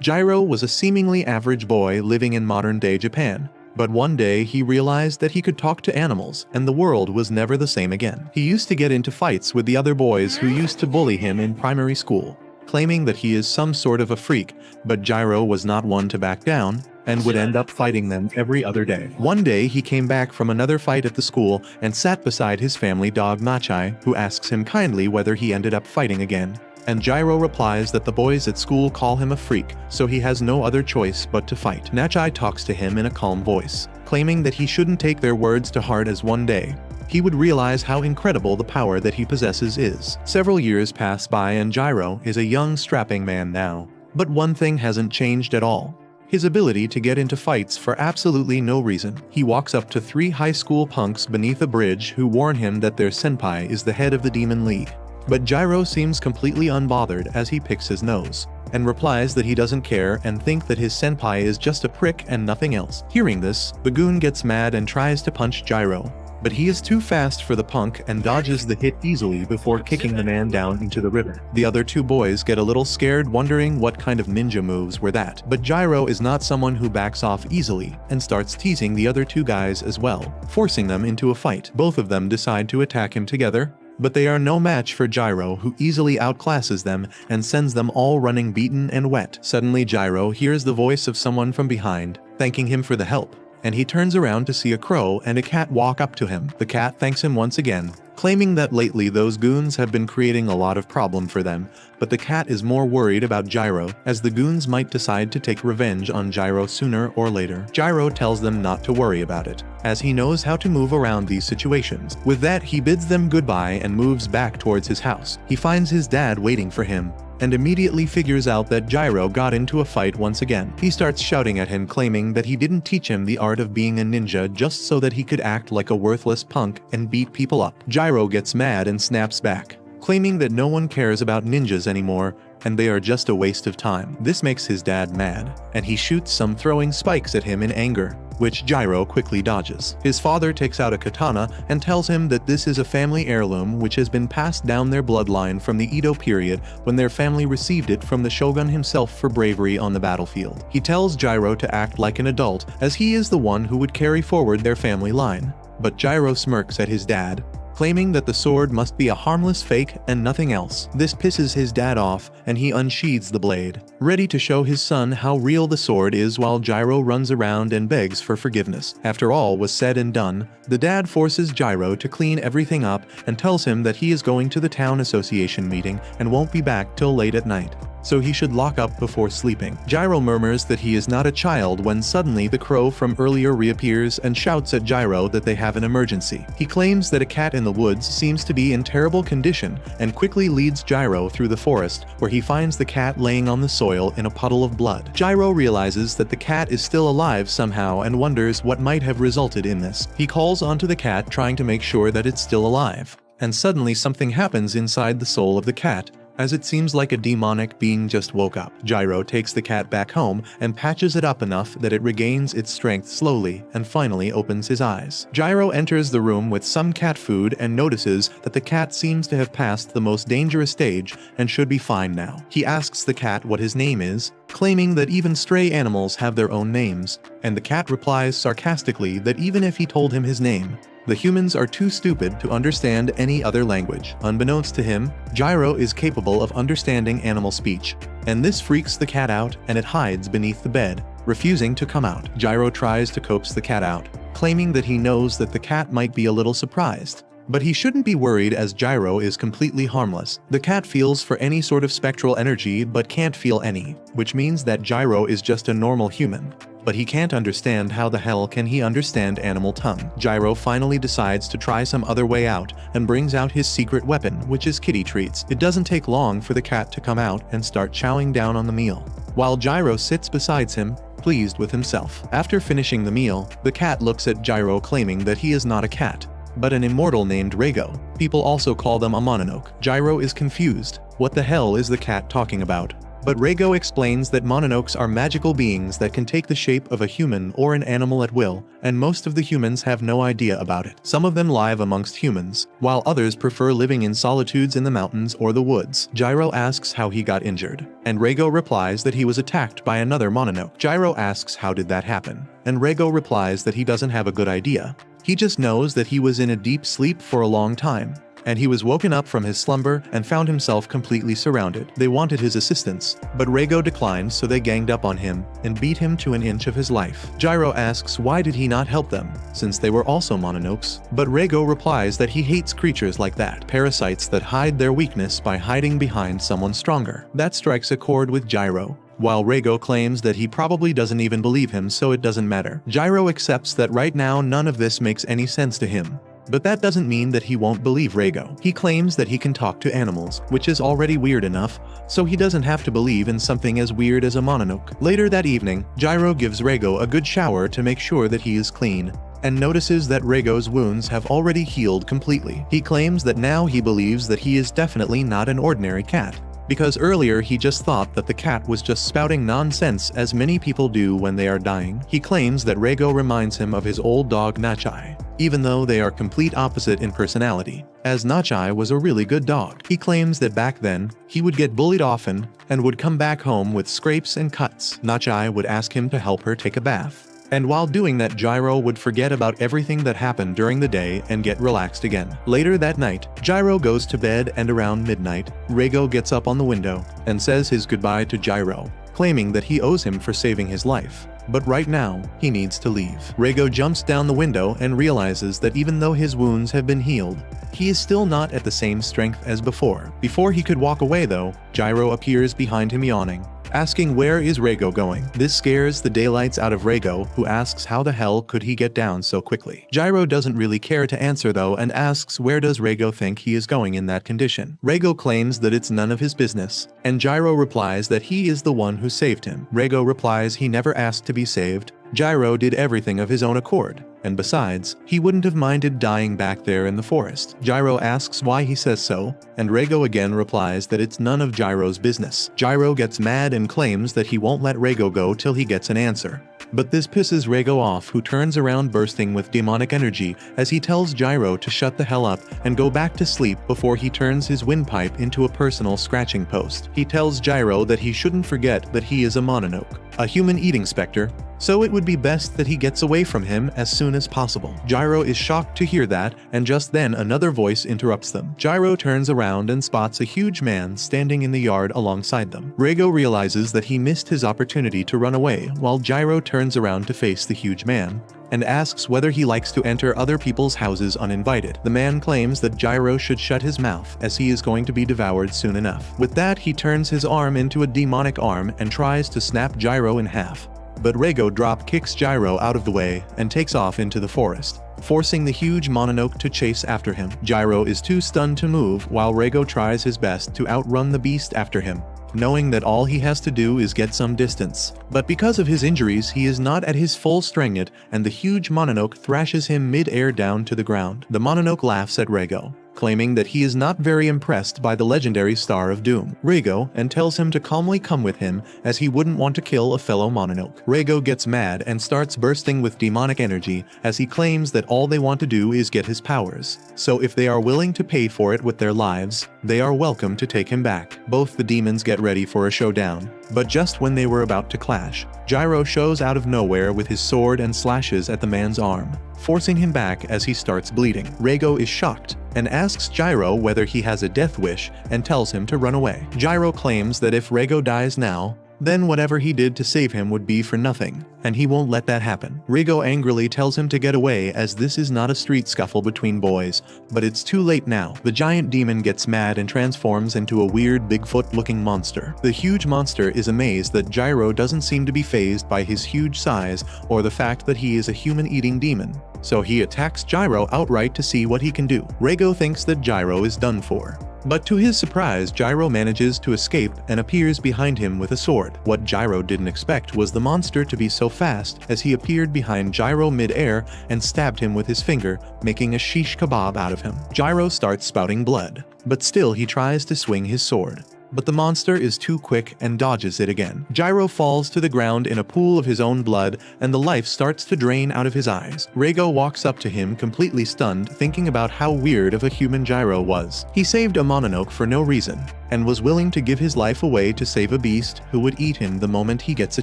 Jirou was a seemingly average boy living in modern-day Japan. But one day he realized that he could talk to animals, and the world was never the same again. He used to get into fights with the other boys who used to bully him in primary school, claiming that he is some sort of a freak, but Jirou was not one to back down, and would end up fighting them every other day. One day he came back from another fight at the school and sat beside his family dog Machai, who asks him kindly whether he ended up fighting again. And Jirou replies that the boys at school call him a freak, so he has no other choice but to fight. Nachai talks to him in a calm voice, claiming that he shouldn't take their words to heart, as one day he would realize how incredible the power that he possesses is. Several years pass by and Jirou is a young, strapping man now. But one thing hasn't changed at all: his ability to get into fights for absolutely no reason. He walks up to 3 high school punks beneath a bridge who warn him that their senpai is the head of the Demon League. But Jirou seems completely unbothered as he picks his nose, and replies that he doesn't care and think that his senpai is just a prick and nothing else. Hearing this, the goon gets mad and tries to punch Jirou, but he is too fast for the punk and dodges the hit easily before kicking the man down into the river. The other 2 boys get a little scared, wondering what kind of ninja moves were that. But Jirou is not someone who backs off easily, and starts teasing the other 2 guys as well, forcing them into a fight. Both of them decide to attack him together, but they are no match for Jirou, who easily outclasses them and sends them all running beaten and wet. Suddenly Jirou hears the voice of someone from behind, thanking him for the help, and he turns around to see a crow and a cat walk up to him. The cat thanks him once again, claiming that lately those goons have been creating a lot of problem for them, but the cat is more worried about Jirou, as the goons might decide to take revenge on Jirou sooner or later. Jirou tells them not to worry about it, as he knows how to move around these situations. With that, he bids them goodbye and moves back towards his house. He finds his dad waiting for him, and immediately figures out that Jirou got into a fight once again. He starts shouting at him, claiming that he didn't teach him the art of being a ninja just so that he could act like a worthless punk and beat people up. Jirou gets mad and snaps back, claiming that no one cares about ninjas anymore and they are just a waste of time. This makes his dad mad, and he shoots some, throwing spikes at him in anger, which Jirou quickly dodges. His father takes out a katana and tells him that this is a family heirloom which has been passed down their bloodline from the Edo period, when their family received it from the shogun himself for bravery on the battlefield. He tells Jirou to act like an adult, as he is the one who would carry forward their family line. But Jirou smirks at his dad, claiming that the sword must be a harmless fake and nothing else. This pisses his dad off, and he unsheathes the blade, ready to show his son how real the sword is, while Jirou runs around and begs for forgiveness. After all was said and done, the dad forces Jirou to clean everything up and tells him that he is going to the town association meeting and won't be back till late at night, so he should lock up before sleeping. Jirou murmurs that he is not a child when suddenly the crow from earlier reappears and shouts at Jirou that they have an emergency. He claims that a cat in the woods seems to be in terrible condition and quickly leads Jirou through the forest, where he finds the cat laying on the soil in a puddle of blood. Jirou realizes that the cat is still alive somehow and wonders what might have resulted in this. He calls onto the cat, trying to make sure that it's still alive, and suddenly something happens inside the soul of the cat, as it seems like a demonic being just woke up. Jirou takes the cat back home and patches it up enough that it regains its strength slowly and finally opens his eyes. Jirou enters the room with some cat food and notices that the cat seems to have passed the most dangerous stage and should be fine now. He asks the cat what his name is, claiming that even stray animals have their own names, and the cat replies sarcastically that even if he told him his name, the humans are too stupid to understand any other language. Unbeknownst to him, Jirou is capable of understanding animal speech, and this freaks the cat out, and it hides beneath the bed, refusing to come out. Jirou tries to coax the cat out, claiming that he knows that the cat might be a little surprised, but he shouldn't be worried as Jirou is completely harmless. The cat feels for any sort of spectral energy but can't feel any, which means that Jirou is just a normal human. But he can't understand how the hell can he understand animal tongue. Jirou finally decides to try some other way out and brings out his secret weapon, which is kitty treats. It doesn't take long for the cat to come out and start chowing down on the meal, while Jirou sits beside him, pleased with himself. After finishing the meal, the cat looks at Jirou, claiming that he is not a cat, but an immortal named Reigo. People also call them a mononoke. Jirou is confused. What the hell is the cat talking about? But Reigo explains that mononokes are magical beings that can take the shape of a human or an animal at will, and most of the humans have no idea about it. Some of them live amongst humans, while others prefer living in solitudes in the mountains or the woods. Jirou asks how he got injured, and Reigo replies that he was attacked by another mononoke. Jirou asks how did that happen, and Reigo replies that he doesn't have a good idea. He just knows that he was in a deep sleep for a long time, and he was woken up from his slumber and found himself completely surrounded. They wanted his assistance, but Reigo declined, so they ganged up on him and beat him to an inch of his life. Jirou asks why did he not help them, since they were also mononokes, but Reigo replies that he hates creatures like that, parasites that hide their weakness by hiding behind someone stronger. That strikes a chord with Jirou, while Reigo claims that he probably doesn't even believe him, so it doesn't matter. Jirou accepts that right now none of this makes any sense to him. But that doesn't mean that he won't believe Reigo. He claims that he can talk to animals, which is already weird enough, so he doesn't have to believe in something as weird as a mononoke. Later that evening, Jirou gives Reigo a good shower to make sure that he is clean, and notices that Reigo's wounds have already healed completely. He claims that now he believes that he is definitely not an ordinary cat, because earlier he just thought that the cat was just spouting nonsense as many people do when they are dying. He claims that Reigo reminds him of his old dog Nachai, even though they are complete opposite in personality, as Nachai was a really good dog. He claims that back then, he would get bullied often and would come back home with scrapes and cuts. Nachai would ask him to help her take a bath, and while doing that, Jirou would forget about everything that happened during the day and get relaxed again. Later that night, Jirou goes to bed, and around midnight, Reigo gets up on the window and says his goodbye to Jirou, claiming that he owes him for saving his life. But right now, he needs to leave. Reigo jumps down the window and realizes that even though his wounds have been healed, he is still not at the same strength as before. Before he could walk away though, Jirou appears behind him yawning, asking where is Reigo going. This scares the daylights out of Reigo, who asks how the hell could he get down so quickly. Jirou doesn't really care to answer though, and asks where does Reigo think he is going in that condition. Reigo claims that it's none of his business, and Jirou replies that he is the one who saved him. Reigo replies he never asked to be saved. Jirou did everything of his own accord, and besides, he wouldn't have minded dying back there in the forest. Jirou asks why he says so, and Reigo again replies that it's none of Jirou's business. Jirou gets mad and claims that he won't let Reigo go till he gets an answer. But this pisses Reigo off, who turns around bursting with demonic energy as he tells Jirou to shut the hell up and go back to sleep before he turns his windpipe into a personal scratching post. He tells Jirou that he shouldn't forget that he is a mononoke, a human eating specter, so it would be best that he gets away from him as soon as possible. Jirou is shocked to hear that, and just then another voice interrupts them. Jirou turns around and spots a huge man standing in the yard alongside them. Reigo realizes that he missed his opportunity to run away, while Jirou turns around to face the huge man and asks whether he likes to enter other people's houses uninvited. The man claims that Jirou should shut his mouth, as he is going to be devoured soon enough. With that, he turns his arm into a demonic arm and tries to snap Jirou in half. But Reigo drop kicks Jirou out of the way and takes off into the forest, forcing the huge mononoke to chase after him. Jirou is too stunned to move, while Reigo tries his best to outrun the beast after him, knowing that all he has to do is get some distance. But because of his injuries, he is not at his full strength yet, and the huge mononoke thrashes him mid-air down to the ground. The mononoke laughs at Reigo, claiming that he is not very impressed by the legendary Star of Doom, Reigo, and tells him to calmly come with him as he wouldn't want to kill a fellow mononoke. Reigo gets mad and starts bursting with demonic energy as he claims that all they want to do is get his powers, so if they are willing to pay for it with their lives, they are welcome to take him back. Both the demons get ready for a showdown, but just when they were about to clash, Jirou shows out of nowhere with his sword and slashes at the man's arm, forcing him back as he starts bleeding. Reigo is shocked and asks Jirou whether he has a death wish and tells him to run away. Jirou claims that if Reigo dies now, then whatever he did to save him would be for nothing, and he won't let that happen. Reigo angrily tells him to get away, as this is not a street scuffle between boys, but it's too late now. The giant demon gets mad and transforms into a weird Bigfoot-looking monster. The huge monster is amazed that Jirou doesn't seem to be fazed by his huge size or the fact that he is a human-eating demon, so he attacks Jirou outright to see what he can do. Reigo thinks that Jirou is done for, but to his surprise, Jirou manages to escape and appears behind him with a sword. What Jirou didn't expect was the monster to be so fast, as he appeared behind Jirou mid-air and stabbed him with his finger, making a shish kebab out of him. Jirou starts spouting blood, but still he tries to swing his sword, but the monster is too quick and dodges it again. Jirou falls to the ground in a pool of his own blood, and the life starts to drain out of his eyes. Reigo walks up to him completely stunned, thinking about how weird of a human Jirou was. He saved a mononoke for no reason, and was willing to give his life away to save a beast who would eat him the moment he gets a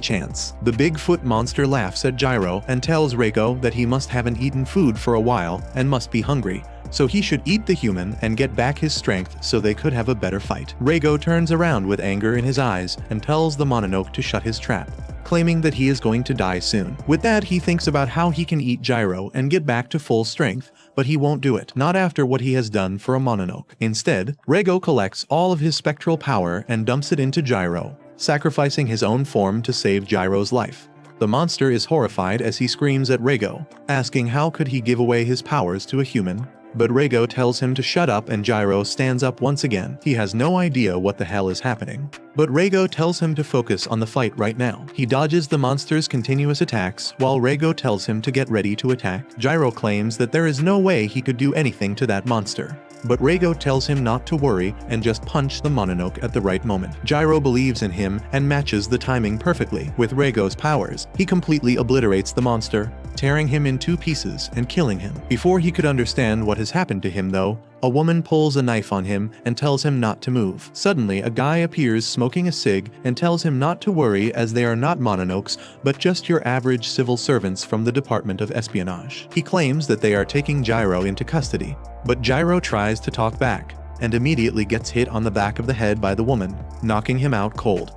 chance. The Bigfoot monster laughs at Jirou and tells Reigo that he must haven't eaten food for a while and must be hungry, so he should eat the human and get back his strength so they could have a better fight. Reigo turns around with anger in his eyes and tells the mononoke to shut his trap, claiming that he is going to die soon. With that, he thinks about how he can eat Jirou and get back to full strength, but he won't do it, not after what he has done for a mononoke. Instead, Reigo collects all of his spectral power and dumps it into Jirou, sacrificing his own form to save Jirou's life. The monster is horrified as he screams at Reigo, asking how could he give away his powers to a human. But Reigo tells him to shut up and Jirou stands up once again. He has no idea what the hell is happening. But Reigo tells him to focus on the fight right now. He dodges the monster's continuous attacks while Reigo tells him to get ready to attack. Jirou claims that there is no way he could do anything to that monster. But Reigo tells him not to worry and just punch the mononoke at the right moment. Jirou believes in him and matches the timing perfectly. With Reigo's powers, he completely obliterates the monster, tearing him in 2 pieces and killing him. Before he could understand what has happened to him though, a woman pulls a knife on him and tells him not to move. Suddenly, a guy appears smoking a cig and tells him not to worry as they are not mononokes, but just your average civil servants from the Department of Espionage. He claims that they are taking Jirou into custody, but Jirou tries to talk back and immediately gets hit on the back of the head by the woman, knocking him out cold.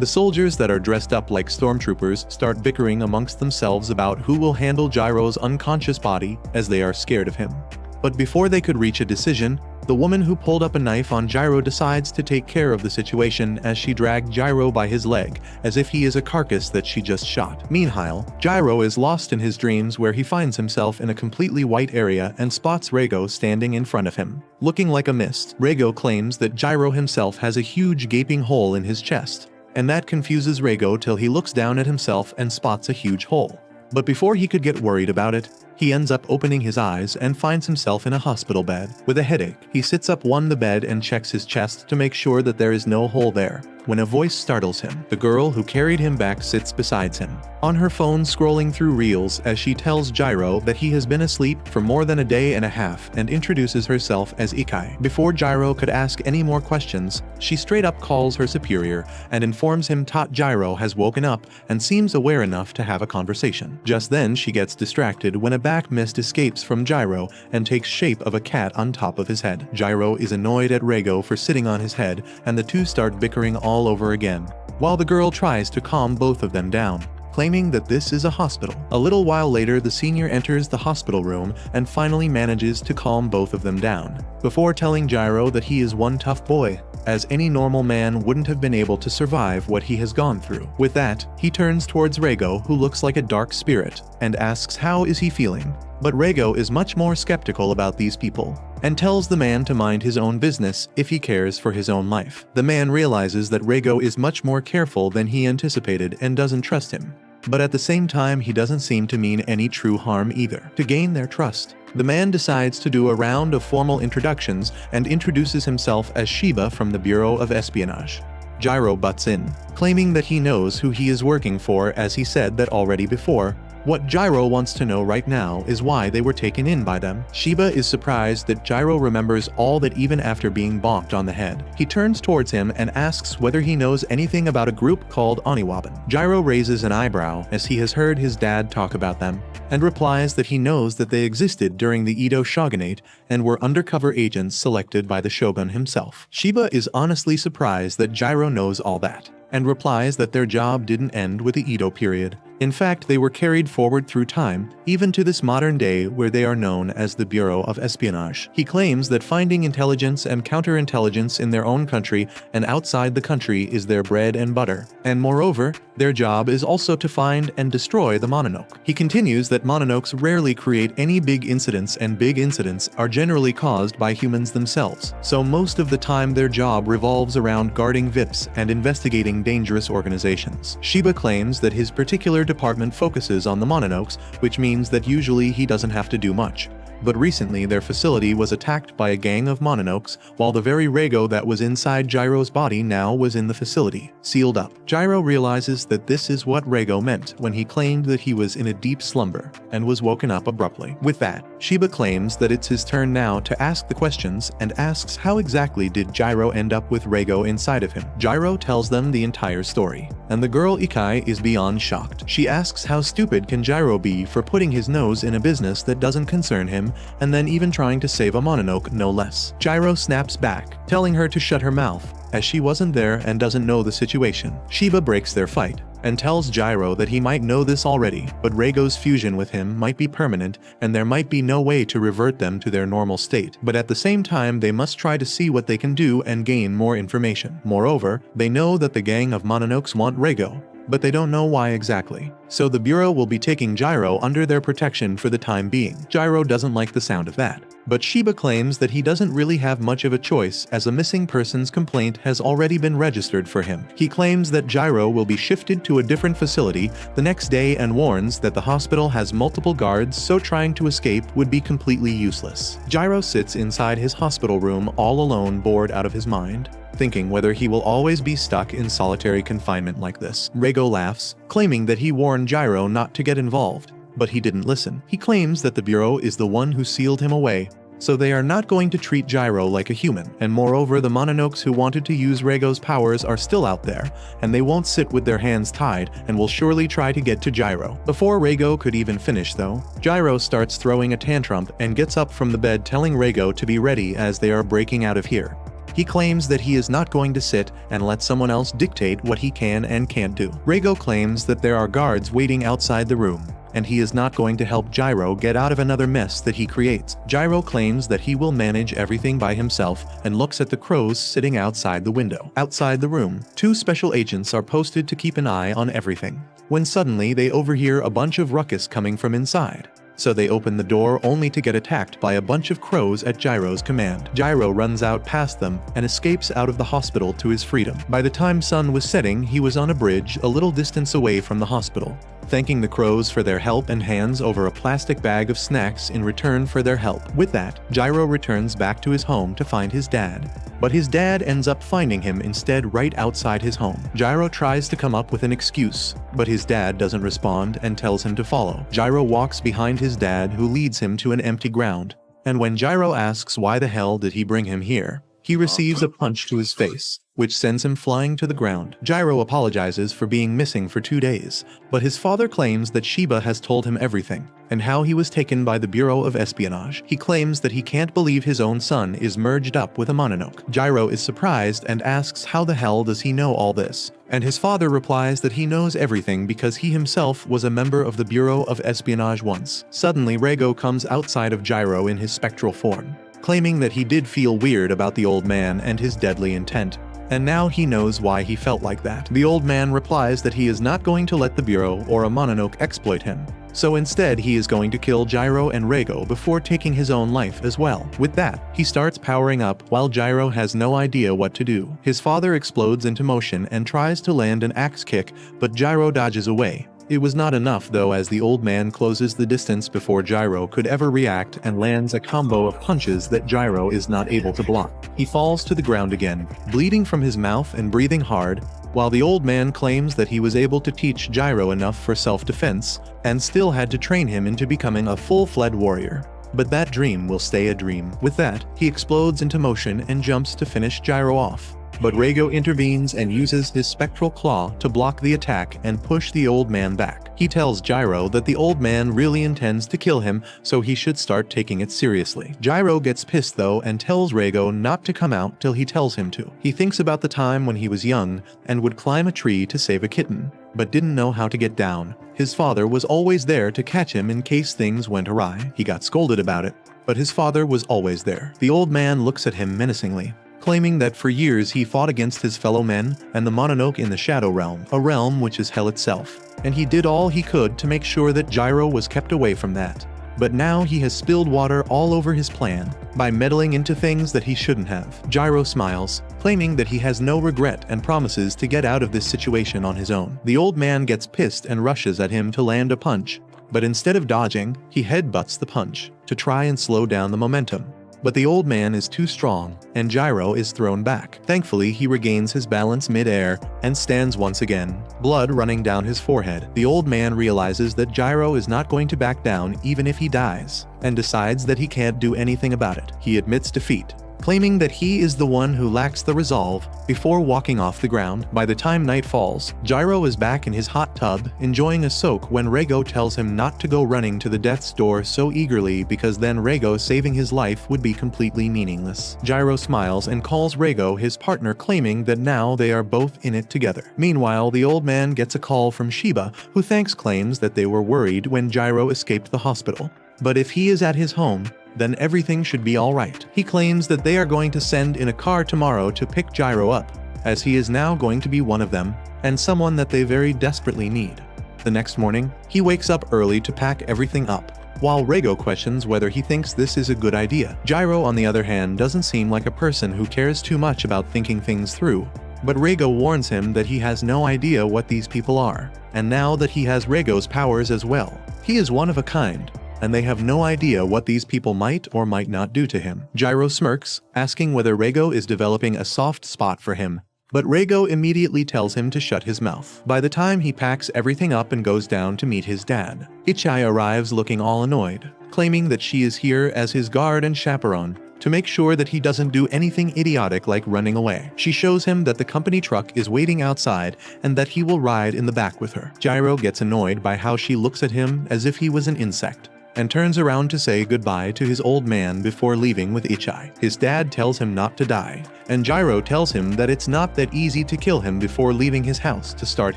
The soldiers that are dressed up like stormtroopers start bickering amongst themselves about who will handle Jirou's unconscious body as they are scared of him. But before they could reach a decision, the woman who pulled up a knife on Jirou decides to take care of the situation as she dragged Jirou by his leg, as if he is a carcass that she just shot. Meanwhile, Jirou is lost in his dreams where he finds himself in a completely white area and spots Reigo standing in front of him, looking like a mist. Reigo claims that Jirou himself has a huge gaping hole in his chest, and that confuses Reigo till he looks down at himself and spots a huge hole. But before he could get worried about it, he ends up opening his eyes and finds himself in a hospital bed with a headache. He sits up on the bed and checks his chest to make sure that there is no hole there, when a voice startles him. The girl who carried him back sits beside him, on her phone scrolling through reels as she tells Jirou that he has been asleep for more than a day and a half and introduces herself as Ikai. Before Jirou could ask any more questions, she straight up calls her superior and informs him Jirou has woken up and seems aware enough to have a conversation. Just then she gets distracted when a black mist escapes from Jirou and takes shape of a cat on top of his head. Jirou is annoyed at Reigo for sitting on his head, and the two start bickering all over again, while the girl tries to calm both of them down, claiming that this is a hospital. A little while later, the senior enters the hospital room and finally manages to calm both of them down, before telling Jirou that he is one tough boy, as any normal man wouldn't have been able to survive what he has gone through. With that, he turns towards Reigo, who looks like a dark spirit, and asks how is he feeling. But Reigo is much more skeptical about these people, and tells the man to mind his own business if he cares for his own life. The man realizes that Reigo is much more careful than he anticipated and doesn't trust him. But at the same time, he doesn't seem to mean any true harm either. To gain their trust, the man decides to do a round of formal introductions and introduces himself as Shiba from the Bureau of Espionage. Jirou butts in, claiming that he knows who he is working for, as he said that already before. What Jirou wants to know right now is why they were taken in by them. Shiba is surprised that Jirou remembers all that even after being bonked on the head. He turns towards him and asks whether he knows anything about a group called Oniwaban. Jirou raises an eyebrow as he has heard his dad talk about them, and replies that he knows that they existed during the Edo shogunate and were undercover agents selected by the shogun himself. Shiba is honestly surprised that Jirou knows all that, and replies that their job didn't end with the Edo period. In fact, they were carried forward through time, even to this modern day where they are known as the Bureau of Espionage. He claims that finding intelligence and counterintelligence in their own country and outside the country is their bread and butter, and moreover, their job is also to find and destroy the mononoke. He continues that mononokes rarely create any big incidents, and big incidents are generally caused by humans themselves, so most of the time their job revolves around guarding VIPs and investigating dangerous organizations. Shiba claims that his particular department focuses on the mononokes, which means that usually he doesn't have to do much, but recently their facility was attacked by a gang of mononokes, while the very Reigo that was inside Jirou's body now was in the facility, sealed up. Jirou realizes that this is what Reigo meant when he claimed that he was in a deep slumber, and was woken up abruptly. With that, Shiba claims that it's his turn now to ask the questions and asks how exactly did Jirou end up with Reigo inside of him. Jirou tells them the entire story, and the girl Ikai is beyond shocked. She asks how stupid can Jirou be for putting his nose in a business that doesn't concern him, and then even trying to save a mononoke no less. Jirou snaps back, telling her to shut her mouth, as she wasn't there and doesn't know the situation. Shiba breaks their fight, and tells Jirou that he might know this already, but Reigo's fusion with him might be permanent and there might be no way to revert them to their normal state. But at the same time they must try to see what they can do and gain more information. Moreover, they know that the gang of mononokes want Reigo, but they don't know why exactly. So the Bureau will be taking Jirou under their protection for the time being. Jirou doesn't like the sound of that, but Shiba claims that he doesn't really have much of a choice as a missing persons complaint has already been registered for him. He claims that Jirou will be shifted to a different facility the next day and warns that the hospital has multiple guards, so trying to escape would be completely useless. Jirou sits inside his hospital room all alone, bored out of his mind, thinking whether he will always be stuck in solitary confinement like this. Reigo laughs, claiming that he warned Jirou not to get involved, but he didn't listen. He claims that the Bureau is the one who sealed him away, so they are not going to treat Jirou like a human. And moreover, the mononokes who wanted to use Reigo's powers are still out there, and they won't sit with their hands tied and will surely try to get to Jirou. Before Reigo could even finish though, Jirou starts throwing a tantrum and gets up from the bed, telling Reigo to be ready as they are breaking out of here. He claims that he is not going to sit and let someone else dictate what he can and can't do. Reigo claims that there are guards waiting outside the room, and he is not going to help Jirou get out of another mess that he creates. Jirou claims that he will manage everything by himself and looks at the crows sitting outside the window. Outside the room, two special agents are posted to keep an eye on everything, when suddenly they overhear a bunch of ruckus coming from inside. So they open the door only to get attacked by a bunch of crows at Jirou's command. Jirou runs out past them and escapes out of the hospital to his freedom. By the time sun was setting, he was on a bridge a little distance away from the hospital, thanking the crows for their help and hands over a plastic bag of snacks in return for their help. With that, Jirou returns back to his home to find his dad, but his dad ends up finding him instead right outside his home. Jirou tries to come up with an excuse, but his dad doesn't respond and tells him to follow. Jirou walks behind his dad, who leads him to an empty ground, and when Jirou asks why the hell did he bring him here, he receives a punch to his face, which sends him flying to the ground. Jirou apologizes for being missing for 2 days, but his father claims that Shiba has told him everything, and how he was taken by the Bureau of Espionage. He claims that he can't believe his own son is merged up with a mononoke. Jirou is surprised and asks how the hell does he know all this, and his father replies that he knows everything because he himself was a member of the Bureau of Espionage once. Suddenly Reigo comes outside of Jirou in his spectral form, claiming that he did feel weird about the old man and his deadly intent, and now he knows why he felt like that. The old man replies that he is not going to let the Bureau or a mononoke exploit him, so instead he is going to kill Jirou and Reigo before taking his own life as well. With that, he starts powering up while Jirou has no idea what to do. His father explodes into motion and tries to land an axe kick, but Jirou dodges away. It was not enough though, as the old man closes the distance before Jirou could ever react and lands a combo of punches that Jirou is not able to block. He falls to the ground again, bleeding from his mouth and breathing hard, while the old man claims that he was able to teach Jirou enough for self-defense and still had to train him into becoming a full-fledged warrior. But that dream will stay a dream. With that, he explodes into motion and jumps to finish Jirou off. But Reigo intervenes and uses his spectral claw to block the attack and push the old man back. He tells Jirou that the old man really intends to kill him, so he should start taking it seriously. Jirou gets pissed though and tells Reigo not to come out till he tells him to. He thinks about the time when he was young and would climb a tree to save a kitten, but didn't know how to get down. His father was always there to catch him in case things went awry. He got scolded about it, but his father was always there. The old man looks at him menacingly, claiming that for years he fought against his fellow men and the Mononoke in the Shadow Realm, a realm which is hell itself, and he did all he could to make sure that Jirou was kept away from that. But now he has spilled water all over his plan by meddling into things that he shouldn't have. Jirou smiles, claiming that he has no regret and promises to get out of this situation on his own. The old man gets pissed and rushes at him to land a punch, but instead of dodging, he headbutts the punch to try and slow down the momentum. But the old man is too strong, and Jirou is thrown back. Thankfully, he regains his balance mid-air and stands once again, blood running down his forehead. The old man realizes that Jirou is not going to back down even if he dies, and decides that he can't do anything about it. He admits defeat, claiming that he is the one who lacks the resolve, before walking off the ground. By the time night falls, Jirou is back in his hot tub, enjoying a soak when Reigo tells him not to go running to the death's door so eagerly because then Reigo saving his life would be completely meaningless. Jirou smiles and calls Reigo his partner, claiming that now they are both in it together. Meanwhile, the old man gets a call from Shiba, who claims that they were worried when Jirou escaped the hospital. But if he is at his home, then everything should be alright. He claims that they are going to send in a car tomorrow to pick Jirou up, as he is now going to be one of them, and someone that they very desperately need. The next morning, he wakes up early to pack everything up, while Reigo questions whether he thinks this is a good idea. Jirou, on the other hand, doesn't seem like a person who cares too much about thinking things through, but Reigo warns him that he has no idea what these people are, and now that he has Reigo's powers as well, he is one of a kind, and they have no idea what these people might or might not do to him. Jirou smirks, asking whether Reigo is developing a soft spot for him, but Reigo immediately tells him to shut his mouth. By the time he packs everything up and goes down to meet his dad, Ichai arrives looking all annoyed, claiming that she is here as his guard and chaperone, to make sure that he doesn't do anything idiotic like running away. She shows him that the company truck is waiting outside and that he will ride in the back with her. Jirou gets annoyed by how she looks at him as if he was an insect, and turns around to say goodbye to his old man before leaving with Ichai. His dad tells him not to die, and Jirou tells him that it's not that easy to kill him before leaving his house to start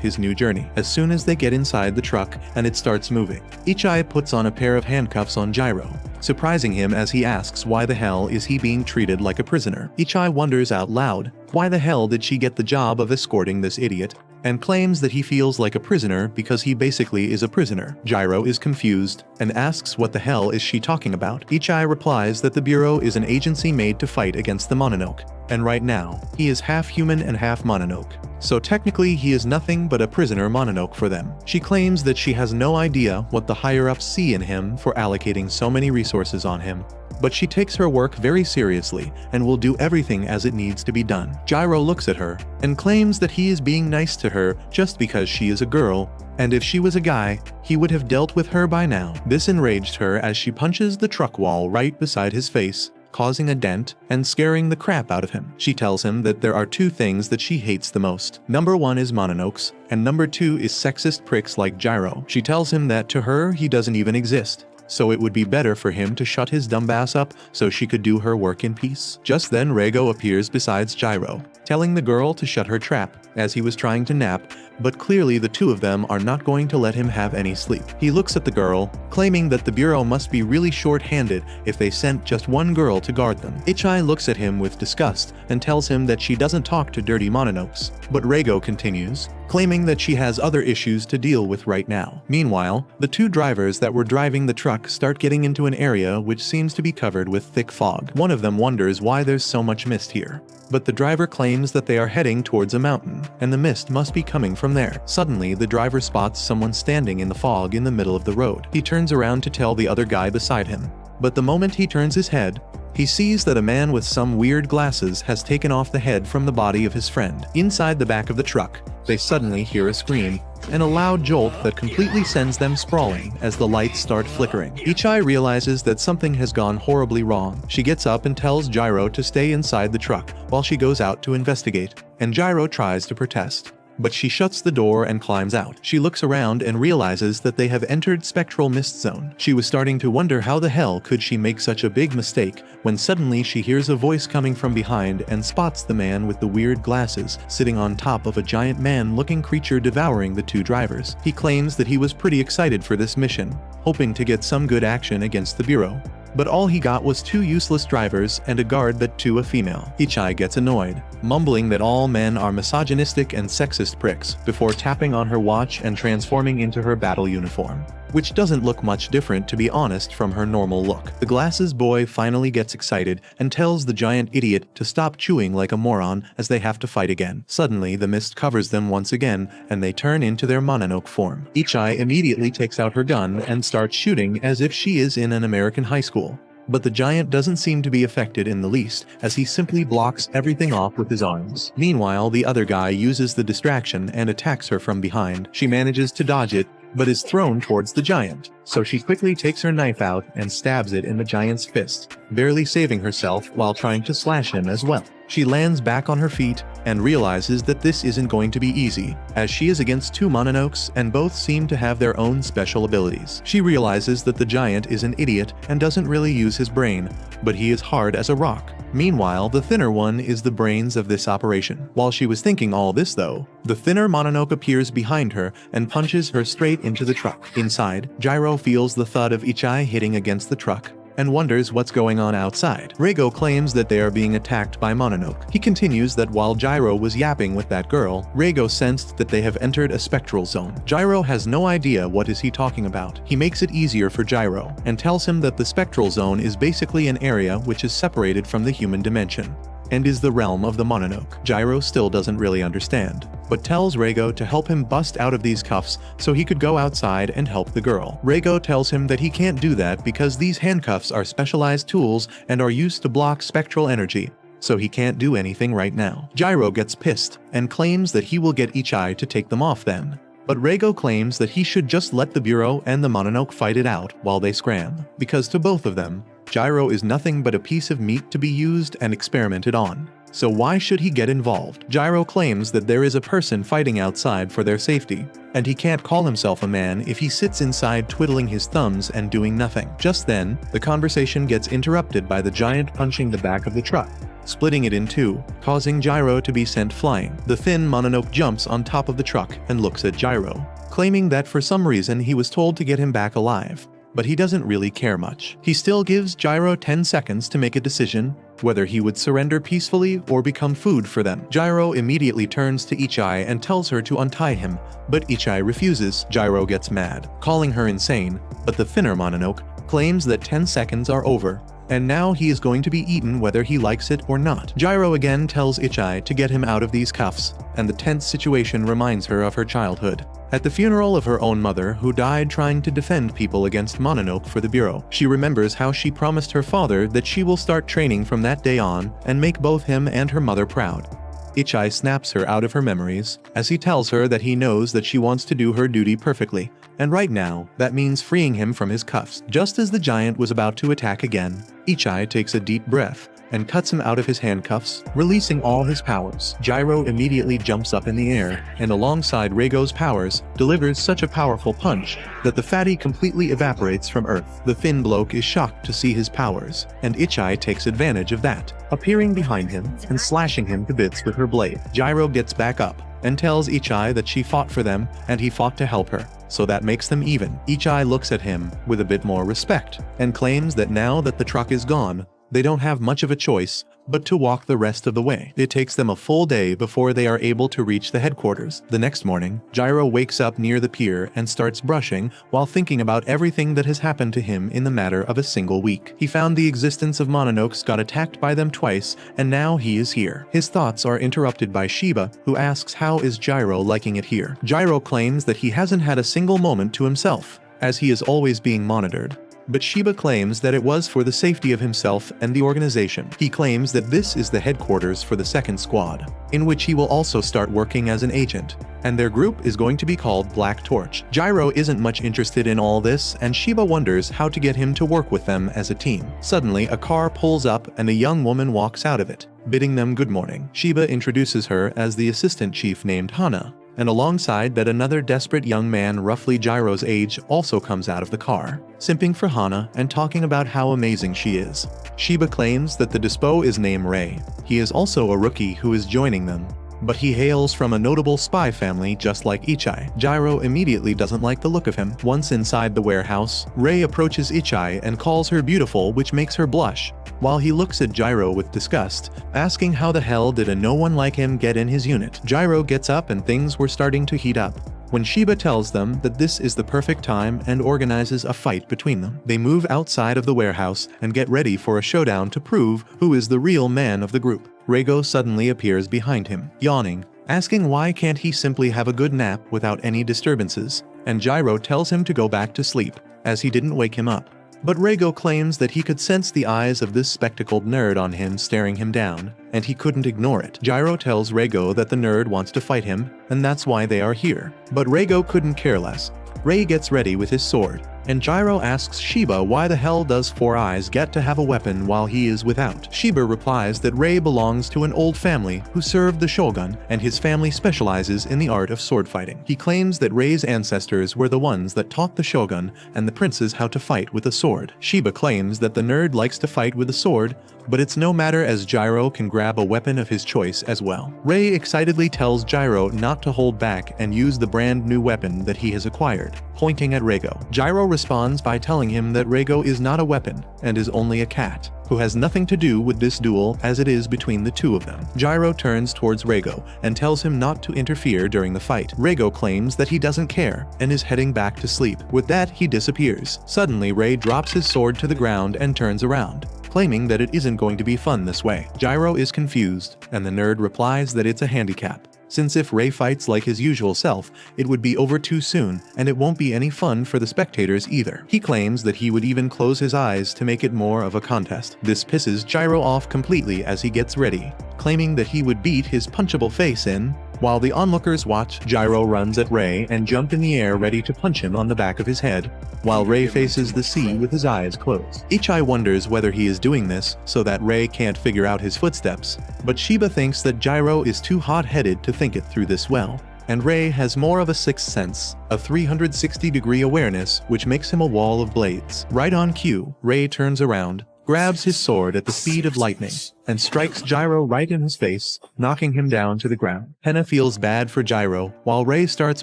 his new journey. As soon as they get inside the truck and it starts moving, Ichai puts on a pair of handcuffs on Jirou, surprising him as he asks why the hell is he being treated like a prisoner. Ichai wonders out loud, why the hell did she get the job of escorting this idiot, and claims that he feels like a prisoner because he basically is a prisoner. Jirou is confused and asks what the hell is she talking about. Ichai replies that the Bureau is an agency made to fight against the mononoke, and right now, he is half human and half mononoke, so technically he is nothing but a prisoner mononoke for them. She claims that she has no idea what the higher-ups see in him for allocating so many resources on him, but she takes her work very seriously and will do everything as it needs to be done. Jirou looks at her and claims that he is being nice to her just because she is a girl, and if she was a guy, he would have dealt with her by now. This enraged her as she punches the truck wall right beside his face, causing a dent and scaring the crap out of him. She tells him that there are two things that she hates the most. Number one is mononokes, and number two is sexist pricks like Jirou. She tells him that to her he doesn't even exist, so it would be better for him to shut his dumb ass up so she could do her work in peace. Just then Reigo appears beside Jirou, telling the girl to shut her trap, as he was trying to nap, but clearly the two of them are not going to let him have any sleep. He looks at the girl, claiming that the Bureau must be really short-handed if they sent just one girl to guard them. Ichai looks at him with disgust and tells him that she doesn't talk to dirty mononokes, but Reigo continues, claiming that she has other issues to deal with right now. Meanwhile, the two drivers that were driving the truck start getting into an area which seems to be covered with thick fog. One of them wonders why there's so much mist here, but the driver claims that they are heading towards a mountain, and the mist must be coming from there. Suddenly, the driver spots someone standing in the fog in the middle of the road. He turns around to tell the other guy beside him, but the moment he turns his head, he sees that a man with some weird glasses has taken off the head from the body of his friend. Inside the back of the truck, they suddenly hear a scream and a loud jolt that completely sends them sprawling as the lights start flickering. Ichai realizes that something has gone horribly wrong. She gets up and tells Jirou to stay inside the truck while she goes out to investigate, and Jirou tries to protest, but she shuts the door and climbs out. She looks around and realizes that they have entered Spectral Mist Zone. She was starting to wonder how the hell could she make such a big mistake when suddenly she hears a voice coming from behind and spots the man with the weird glasses sitting on top of a giant man-looking creature devouring the two drivers. He claims that he was pretty excited for this mission, hoping to get some good action against the Bureau, but all he got was two useless drivers and a guard that to a female. Ichai gets annoyed, mumbling that all men are misogynistic and sexist pricks, before tapping on her watch and transforming into her battle uniform. which doesn't look much different to be honest from her normal look. The glasses boy finally gets excited and tells the giant idiot to stop chewing like a moron as they have to fight again. Suddenly, the mist covers them once again and they turn into their mononoke form. Ichai immediately takes out her gun and starts shooting as if she is in an American high school. But the giant doesn't seem to be affected in the least, as he simply blocks everything off with his arms. Meanwhile, the other guy uses the distraction and attacks her from behind. She manages to dodge it, but is thrown towards the giant. So she quickly takes her knife out and stabs it in the giant's fist, barely saving herself while trying to slash him as well. She lands back on her feet and realizes that this isn't going to be easy, as she is against two mononokes and both seem to have their own special abilities. She realizes that the giant is an idiot and doesn't really use his brain, but he is hard as a rock. Meanwhile, the thinner one is the brains of this operation. While she was thinking all this though, the thinner mononoke appears behind her and punches her straight into the truck. Inside, Jirou feels the thud of Ichai hitting against the truck and wonders what's going on outside. Reigo claims that they are being attacked by Mononoke. He continues that while Jirou was yapping with that girl, Reigo sensed that they have entered a spectral zone. Jirou has no idea what is he talking about. He makes it easier for Jirou and tells him that the spectral zone is basically an area which is separated from the human dimension and is the realm of the Mononoke. Jirou still doesn't really understand, but tells Reigo to help him bust out of these cuffs so he could go outside and help the girl. Reigo tells him that he can't do that because these handcuffs are specialized tools and are used to block spectral energy, so he can't do anything right now. Jirou gets pissed and claims that he will get Ichai to take them off then. But Reigo claims that he should just let the Bureau and the Mononoke fight it out while they scram, because to both of them, Jirou is nothing but a piece of meat to be used and experimented on. So why should he get involved? Jirou claims that there is a person fighting outside for their safety, and he can't call himself a man if he sits inside twiddling his thumbs and doing nothing. Just then, the conversation gets interrupted by the giant punching the back of the truck, splitting it in two, causing Jirou to be sent flying. The thin Mononoke jumps on top of the truck and looks at Jirou, claiming that for some reason he was told to get him back alive. But he doesn't really care much. He still gives Jirou 10 seconds to make a decision whether he would surrender peacefully or become food for them. Jirou immediately turns to Ichai and tells her to untie him, but Ichai refuses. Jirou gets mad, calling her insane, but the thinner Mononoke claims that 10 seconds are over, and now he is going to be eaten whether he likes it or not. Jirou again tells Ichai to get him out of these cuffs, and the tense situation reminds her of her childhood. At the funeral of her own mother, who died trying to defend people against Mononoke for the Bureau, she remembers how she promised her father that she will start training from that day on and make both him and her mother proud. Ichai snaps her out of her memories, as he tells her that he knows that she wants to do her duty perfectly, and right now, that means freeing him from his cuffs. Just as the giant was about to attack again, Ichai takes a deep breath and cuts him out of his handcuffs, releasing all his powers. Jirou immediately jumps up in the air, and alongside Reigo's powers, delivers such a powerful punch that the fatty completely evaporates from Earth. The thin bloke is shocked to see his powers, and Ichai takes advantage of that, appearing behind him and slashing him to bits with her blade. Jirou gets back up and tells Ichai that she fought for them and he fought to help her, so that makes them even. Ichai looks at him with a bit more respect and claims that now that the truck is gone, they don't have much of a choice but to walk the rest of the way. It takes them a full day before they are able to reach the headquarters. The next morning, Jirou wakes up near the pier and starts brushing while thinking about everything that has happened to him in the matter of a single week. He found the existence of Mononokes, got attacked by them twice, and now he is here. His thoughts are interrupted by Shiba, who asks how is Jirou liking it here. Jirou claims that he hasn't had a single moment to himself, as he is always being monitored. But Shiba claims that it was for the safety of himself and the organization. He claims that this is the headquarters for the second squad, in which he will also start working as an agent, and their group is going to be called Black Torch. Jirou isn't much interested in all this, and Shiba wonders how to get him to work with them as a team. Suddenly, a car pulls up and a young woman walks out of it, bidding them good morning. Shiba introduces her as the assistant chief named Hana, and alongside that another desperate young man roughly Jirou's age also comes out of the car, simping for Hana and talking about how amazing she is. Shiba claims that the dispo is named Rei. He is also a rookie who is joining them, but he hails from a notable spy family just like Ichai. Jirou immediately doesn't like the look of him. Once inside the warehouse, Rei approaches Ichai and calls her beautiful, which makes her blush, while he looks at Jirou with disgust, asking how the hell did a no one like him get in his unit. Jirou gets up and things were starting to heat up, when Shiba tells them that this is the perfect time and organizes a fight between them. They move outside of the warehouse and get ready for a showdown to prove who is the real man of the group. Reigo suddenly appears behind him, yawning, asking why can't he simply have a good nap without any disturbances, and Jirou tells him to go back to sleep, as he didn't wake him up. But Reigo claims that he could sense the eyes of this spectacled nerd on him staring him down, and he couldn't ignore it. Jirou tells Reigo that the nerd wants to fight him, and that's why they are here. But Reigo couldn't care less. Rei gets ready with his sword, and Jirou asks Shiba why the hell does Four Eyes get to have a weapon while he is without. Shiba replies that Rei belongs to an old family who served the shogun, and his family specializes in the art of sword fighting. He claims that Rei's ancestors were the ones that taught the shogun and the princes how to fight with a sword. Shiba claims that the nerd likes to fight with a sword, but it's no matter as Jirou can grab a weapon of his choice as well. Rei excitedly tells Jirou not to hold back and use the brand new weapon that he has acquired, pointing at Reigo. Jirou responds by telling him that Reigo is not a weapon and is only a cat, who has nothing to do with this duel as it is between the two of them. Jirou turns towards Reigo and tells him not to interfere during the fight. Reigo claims that he doesn't care and is heading back to sleep. With that, he disappears. Suddenly, Rei drops his sword to the ground and turns around, claiming that it isn't going to be fun this way. Jirou is confused, and the nerd replies that it's a handicap, since if Rei fights like his usual self, it would be over too soon, and it won't be any fun for the spectators either. He claims that he would even close his eyes to make it more of a contest. This pisses Jirou off completely as he gets ready, claiming that he would beat his punchable face in. While the onlookers watch, Jirou runs at Rei and jumps in the air ready to punch him on the back of his head, while Rei faces the sea with his eyes closed. Ichai wonders whether he is doing this so that Rei can't figure out his footsteps, but Shiba thinks that Jirou is too hot-headed to think it through this well, and Rei has more of a sixth sense, a 360-degree awareness which makes him a wall of blades. Right on cue, Rei turns around, grabs his sword at the speed of lightning, and strikes Jirou right in his face, knocking him down to the ground. Hena feels bad for Jirou, while Rei starts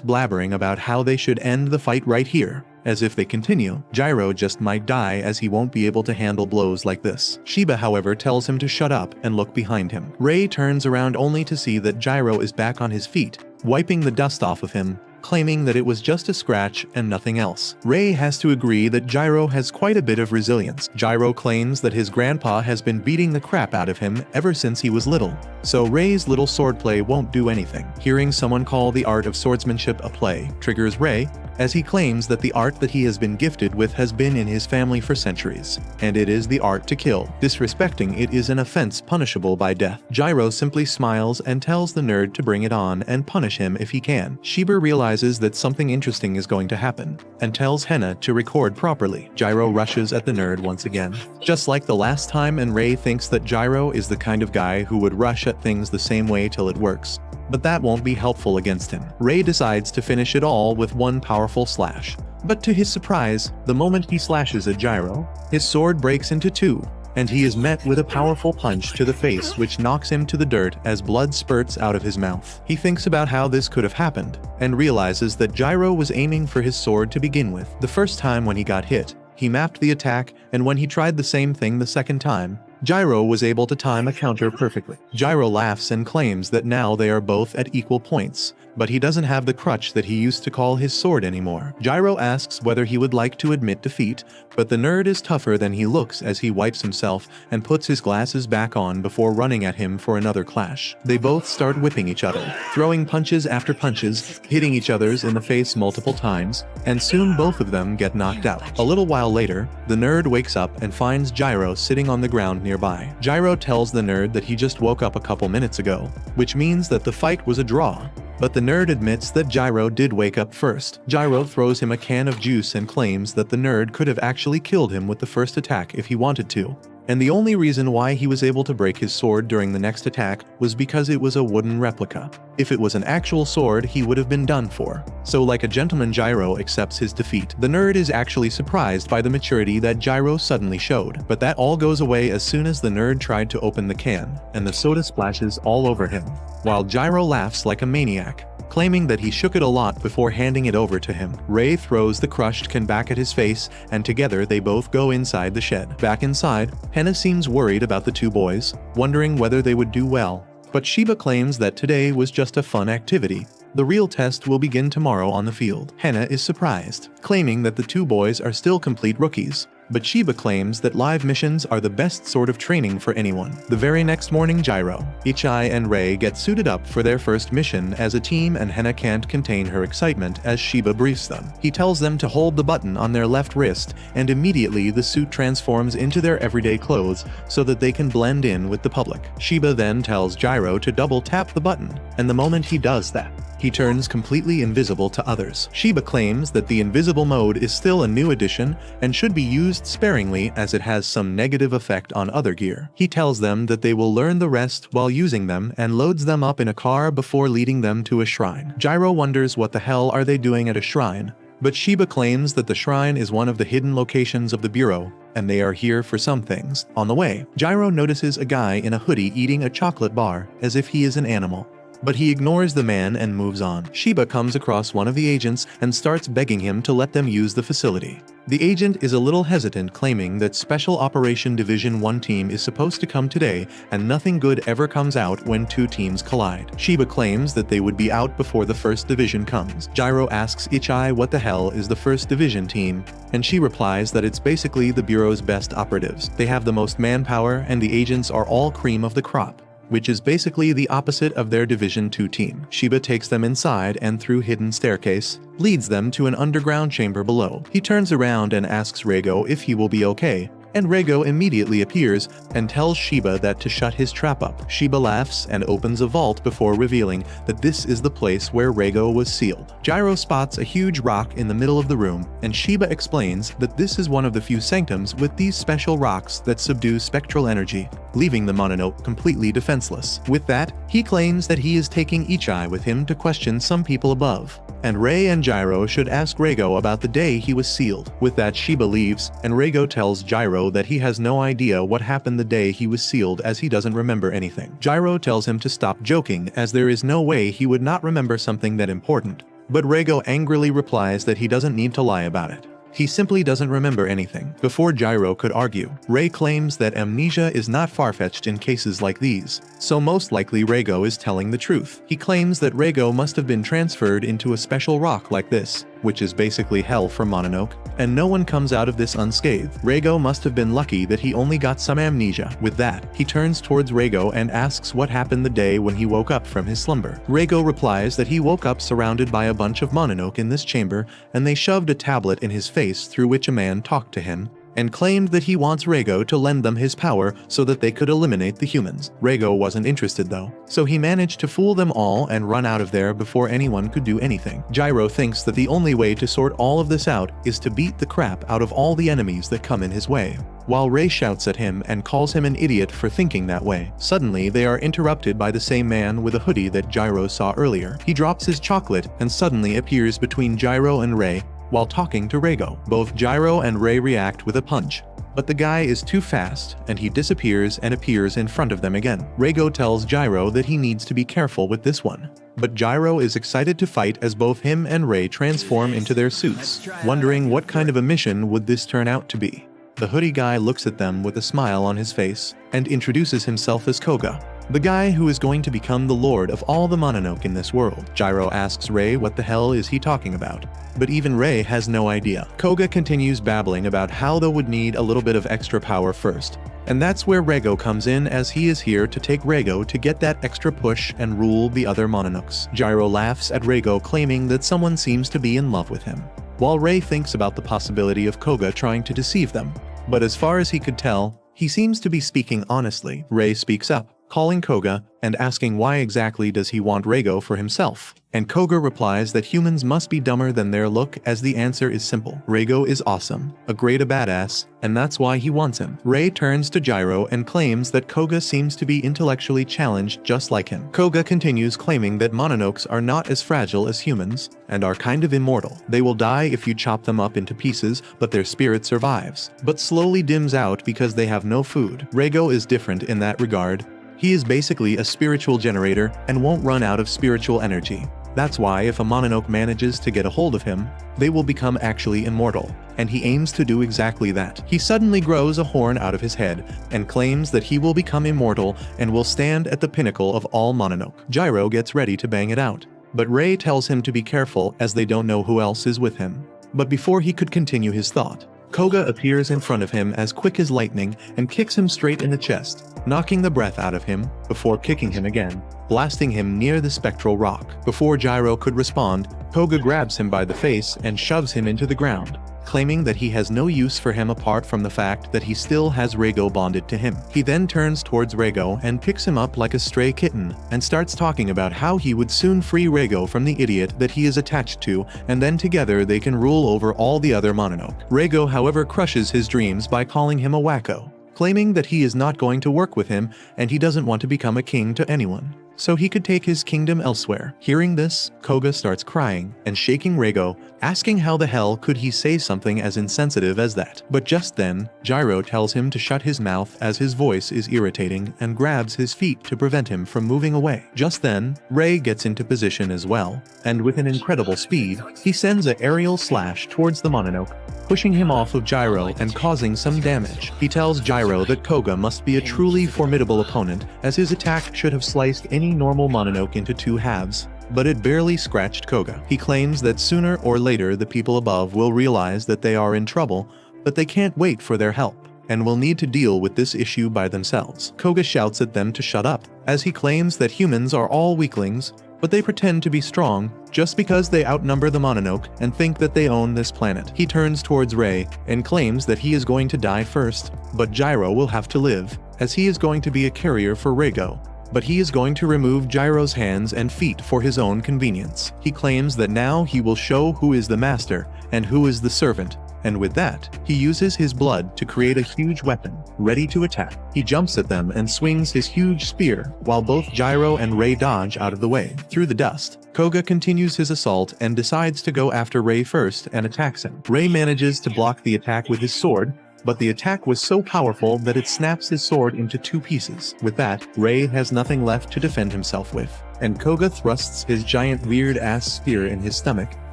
blabbering about how they should end the fight right here, as if they continue, Jirou just might die as he won't be able to handle blows like this. Shiba, however, tells him to shut up and look behind him. Rei turns around only to see that Jirou is back on his feet, wiping the dust off of him, claiming that it was just a scratch and nothing else. Rei has to agree that Jirou has quite a bit of resilience. Jirou claims that his grandpa has been beating the crap out of him ever since he was little, so Rei's little swordplay won't do anything. Hearing someone call the art of swordsmanship a play triggers Rei, as he claims that the art that he has been gifted with has been in his family for centuries, and it is the art to kill. Disrespecting it is an offense punishable by death. Jirou simply smiles and tells the nerd to bring it on and punish him if he can. Shiba realizes that something interesting is going to happen, and tells Hena to record properly. Jirou rushes at the nerd once again, just like the last time, and Rei thinks that Jirou is the kind of guy who would rush at things the same way till it works. But that won't be helpful against him. Rei decides to finish it all with one powerful slash. But to his surprise, the moment he slashes at Jirou, his sword breaks into two, and he is met with a powerful punch to the face which knocks him to the dirt as blood spurts out of his mouth. He thinks about how this could have happened, and realizes that Jirou was aiming for his sword to begin with. The first time when he got hit, he mapped the attack, and when he tried the same thing the second time, Jirou was able to time a counter perfectly. Jirou laughs and claims that now they are both at equal points, but he doesn't have the crutch that he used to call his sword anymore. Jirou asks whether he would like to admit defeat, but the nerd is tougher than he looks as he wipes himself and puts his glasses back on before running at him for another clash. They both start whipping each other, throwing punches after punches, hitting each other's in the face multiple times, and soon both of them get knocked out. A little while later, the nerd wakes up and finds Jirou sitting on the ground nearby. Jirou tells the nerd that he just woke up a couple minutes ago, which means that the fight was a draw. But the nerd admits that Jirou did wake up first. Jirou throws him a can of juice and claims that the nerd could have actually killed him with the first attack if he wanted to. And the only reason why he was able to break his sword during the next attack was because it was a wooden replica. If it was an actual sword, he would have been done for. So like a gentleman, Jirou accepts his defeat. The nerd is actually surprised by the maturity that Jirou suddenly showed, but that all goes away as soon as the nerd tried to open the can, and the soda splashes all over him, while Jirou laughs like a maniac, claiming that he shook it a lot before handing it over to him. Rei throws the crushed can back at his face, and together they both go inside the shed. Back inside, Hena seems worried about the two boys, wondering whether they would do well. But Shiba claims that today was just a fun activity, The real test will begin tomorrow on the field. Hena is surprised, claiming that the two boys are still complete rookies. But Shiba claims that live missions are the best sort of training for anyone. The very next morning, Jirou, Ichai and Rei get suited up for their first mission as a team, and Hena can't contain her excitement as Shiba briefs them. He tells them to hold the button on their left wrist, and immediately the suit transforms into their everyday clothes so that they can blend in with the public. Shiba then tells Jirou to double tap the button, and the moment he does that, he turns completely invisible to others. Shiba claims that the invisible mode is still a new addition and should be used sparingly as it has some negative effect on other gear. He tells them that they will learn the rest while using them and loads them up in a car before leading them to a shrine. Jirou wonders what the hell are they doing at a shrine, but Shiba claims that the shrine is one of the hidden locations of the Bureau, and they are here for some things. On the way, Jirou notices a guy in a hoodie eating a chocolate bar as if he is an animal. But he ignores the man and moves on. Shiba comes across one of the agents and starts begging him to let them use the facility. The agent is a little hesitant, claiming that Special Operation Division 1 team is supposed to come today and nothing good ever comes out when two teams collide. Shiba claims that they would be out before the first division comes. Jirou asks Ichai what the hell is the first division team, and she replies that it's basically the Bureau's best operatives. They have the most manpower and the agents are all cream of the crop, which is basically the opposite of their Division 2 team. Shiba takes them inside and through hidden staircase, leads them to an underground chamber below. He turns around and asks Reigo if he will be okay, and Reigo immediately appears and tells Shiba that to shut his trap up. Shiba laughs and opens a vault before revealing that this is the place where Reigo was sealed. Jirou spots a huge rock in the middle of the room, and Shiba explains that this is one of the few sanctums with these special rocks that subdue spectral energy, leaving the mononoke completely defenseless. With that, he claims that he is taking Ichai with him to question some people above, and Rei and Jirou should ask Reigo about the day he was sealed. With that, Shiba leaves, and Reigo tells Jirou that he has no idea what happened the day he was sealed as he doesn't remember anything. Jirou tells him to stop joking as there is no way he would not remember something that important, but Reigo angrily replies that he doesn't need to lie about it. He simply doesn't remember anything. Before Jirou could argue, Rei claims that amnesia is not far-fetched in cases like these, so most likely Reigo is telling the truth. He claims that Reigo must have been transferred into a special rock like this, which is basically hell for Mononoke, and no one comes out of this unscathed. Reigo must have been lucky that he only got some amnesia. With that, he turns towards Reigo and asks what happened the day when he woke up from his slumber. Reigo replies that he woke up surrounded by a bunch of Mononoke in this chamber, and they shoved a tablet in his face through which a man talked to him, and claimed that he wants Reigo to lend them his power so that they could eliminate the humans. Reigo wasn't interested though, so he managed to fool them all and run out of there before anyone could do anything. Jirou thinks that the only way to sort all of this out is to beat the crap out of all the enemies that come in his way, while Rei shouts at him and calls him an idiot for thinking that way. Suddenly, they are interrupted by the same man with a hoodie that Jirou saw earlier. He drops his chocolate and suddenly appears between Jirou and Rei while talking to Reigo. Both Jirou and Rei react with a punch, but the guy is too fast and he disappears and appears in front of them again. Reigo tells Jirou that he needs to be careful with this one, but Jirou is excited to fight as both him and Rei transform into their suits, wondering what kind of a mission would this turn out to be. The hoodie guy looks at them with a smile on his face and introduces himself as Koga, the guy who is going to become the lord of all the Mononoke in this world. Jirou asks Rei what the hell is he talking about, but even Rei has no idea. Koga continues babbling about how they would need a little bit of extra power first, and that's where Reigo comes in, as he is here to take Reigo to get that extra push and rule the other Mononokes. Jirou laughs at Reigo, claiming that someone seems to be in love with him, while Rei thinks about the possibility of Koga trying to deceive them. But as far as he could tell, he seems to be speaking honestly. Rei speaks up, calling Koga and asking why exactly does he want Reigo for himself, and Koga replies that humans must be dumber than their look, as the answer is simple. Reigo is awesome, a badass, and that's why he wants him. Rei turns to Jirou and claims that Koga seems to be intellectually challenged just like him. Koga continues claiming that Mononokes are not as fragile as humans and are kind of immortal. They will die if you chop them up into pieces, but their spirit survives, but slowly dims out because they have no food. Reigo is different in that regard. He is basically a spiritual generator and won't run out of spiritual energy. That's why if a Mononoke manages to get a hold of him, they will become actually immortal, and he aims to do exactly that. He suddenly grows a horn out of his head and claims that he will become immortal and will stand at the pinnacle of all Mononoke. Jirou gets ready to bang it out, but Ray tells him to be careful as they don't know who else is with him. But before he could continue his thought, Koga appears in front of him as quick as lightning and kicks him straight in the chest, knocking the breath out of him before kicking him again, blasting him near the spectral rock. Before Jirou could respond, Koga grabs him by the face and shoves him into the ground, claiming that he has no use for him apart from the fact that he still has Reigo bonded to him. He then turns towards Reigo and picks him up like a stray kitten and starts talking about how he would soon free Reigo from the idiot that he is attached to, and then together they can rule over all the other mononoke. Reigo, however, crushes his dreams by calling him a wacko, claiming that he is not going to work with him and he doesn't want to become a king to anyone, so he could take his kingdom elsewhere. Hearing this, Koga starts crying and shaking Reigo, asking how the hell could he say something as insensitive as that. But just then, Jirou tells him to shut his mouth as his voice is irritating and grabs his feet to prevent him from moving away. Just then, Ray gets into position as well, and with an incredible speed, he sends an aerial slash towards the mononoke, pushing him off of Jirou and causing some damage. He tells Jirou that Koga must be a truly formidable opponent, as his attack should have sliced any normal mononoke into two halves, but it barely scratched Koga. He claims that sooner or later the people above will realize that they are in trouble, but they can't wait for their help, and will need to deal with this issue by themselves. Koga shouts at them to shut up, as he claims that humans are all weaklings, but they pretend to be strong just because they outnumber the mononoke and think that they own this planet. He turns towards Ray and claims that he is going to die first, but Jirou will have to live, as he is going to be a carrier for Reigo. But he is going to remove Jirou's hands and feet for his own convenience. He claims that now he will show who is the master and who is the servant, and with that, he uses his blood to create a huge weapon, ready to attack. He jumps at them and swings his huge spear, while both Jirou and Ray dodge out of the way. Through the dust, Koga continues his assault and decides to go after Ray first and attacks him. Ray manages to block the attack with his sword, but the attack was so powerful that it snaps his sword into two pieces. With that, Ray has nothing left to defend himself with, and Koga thrusts his giant weird-ass spear in his stomach,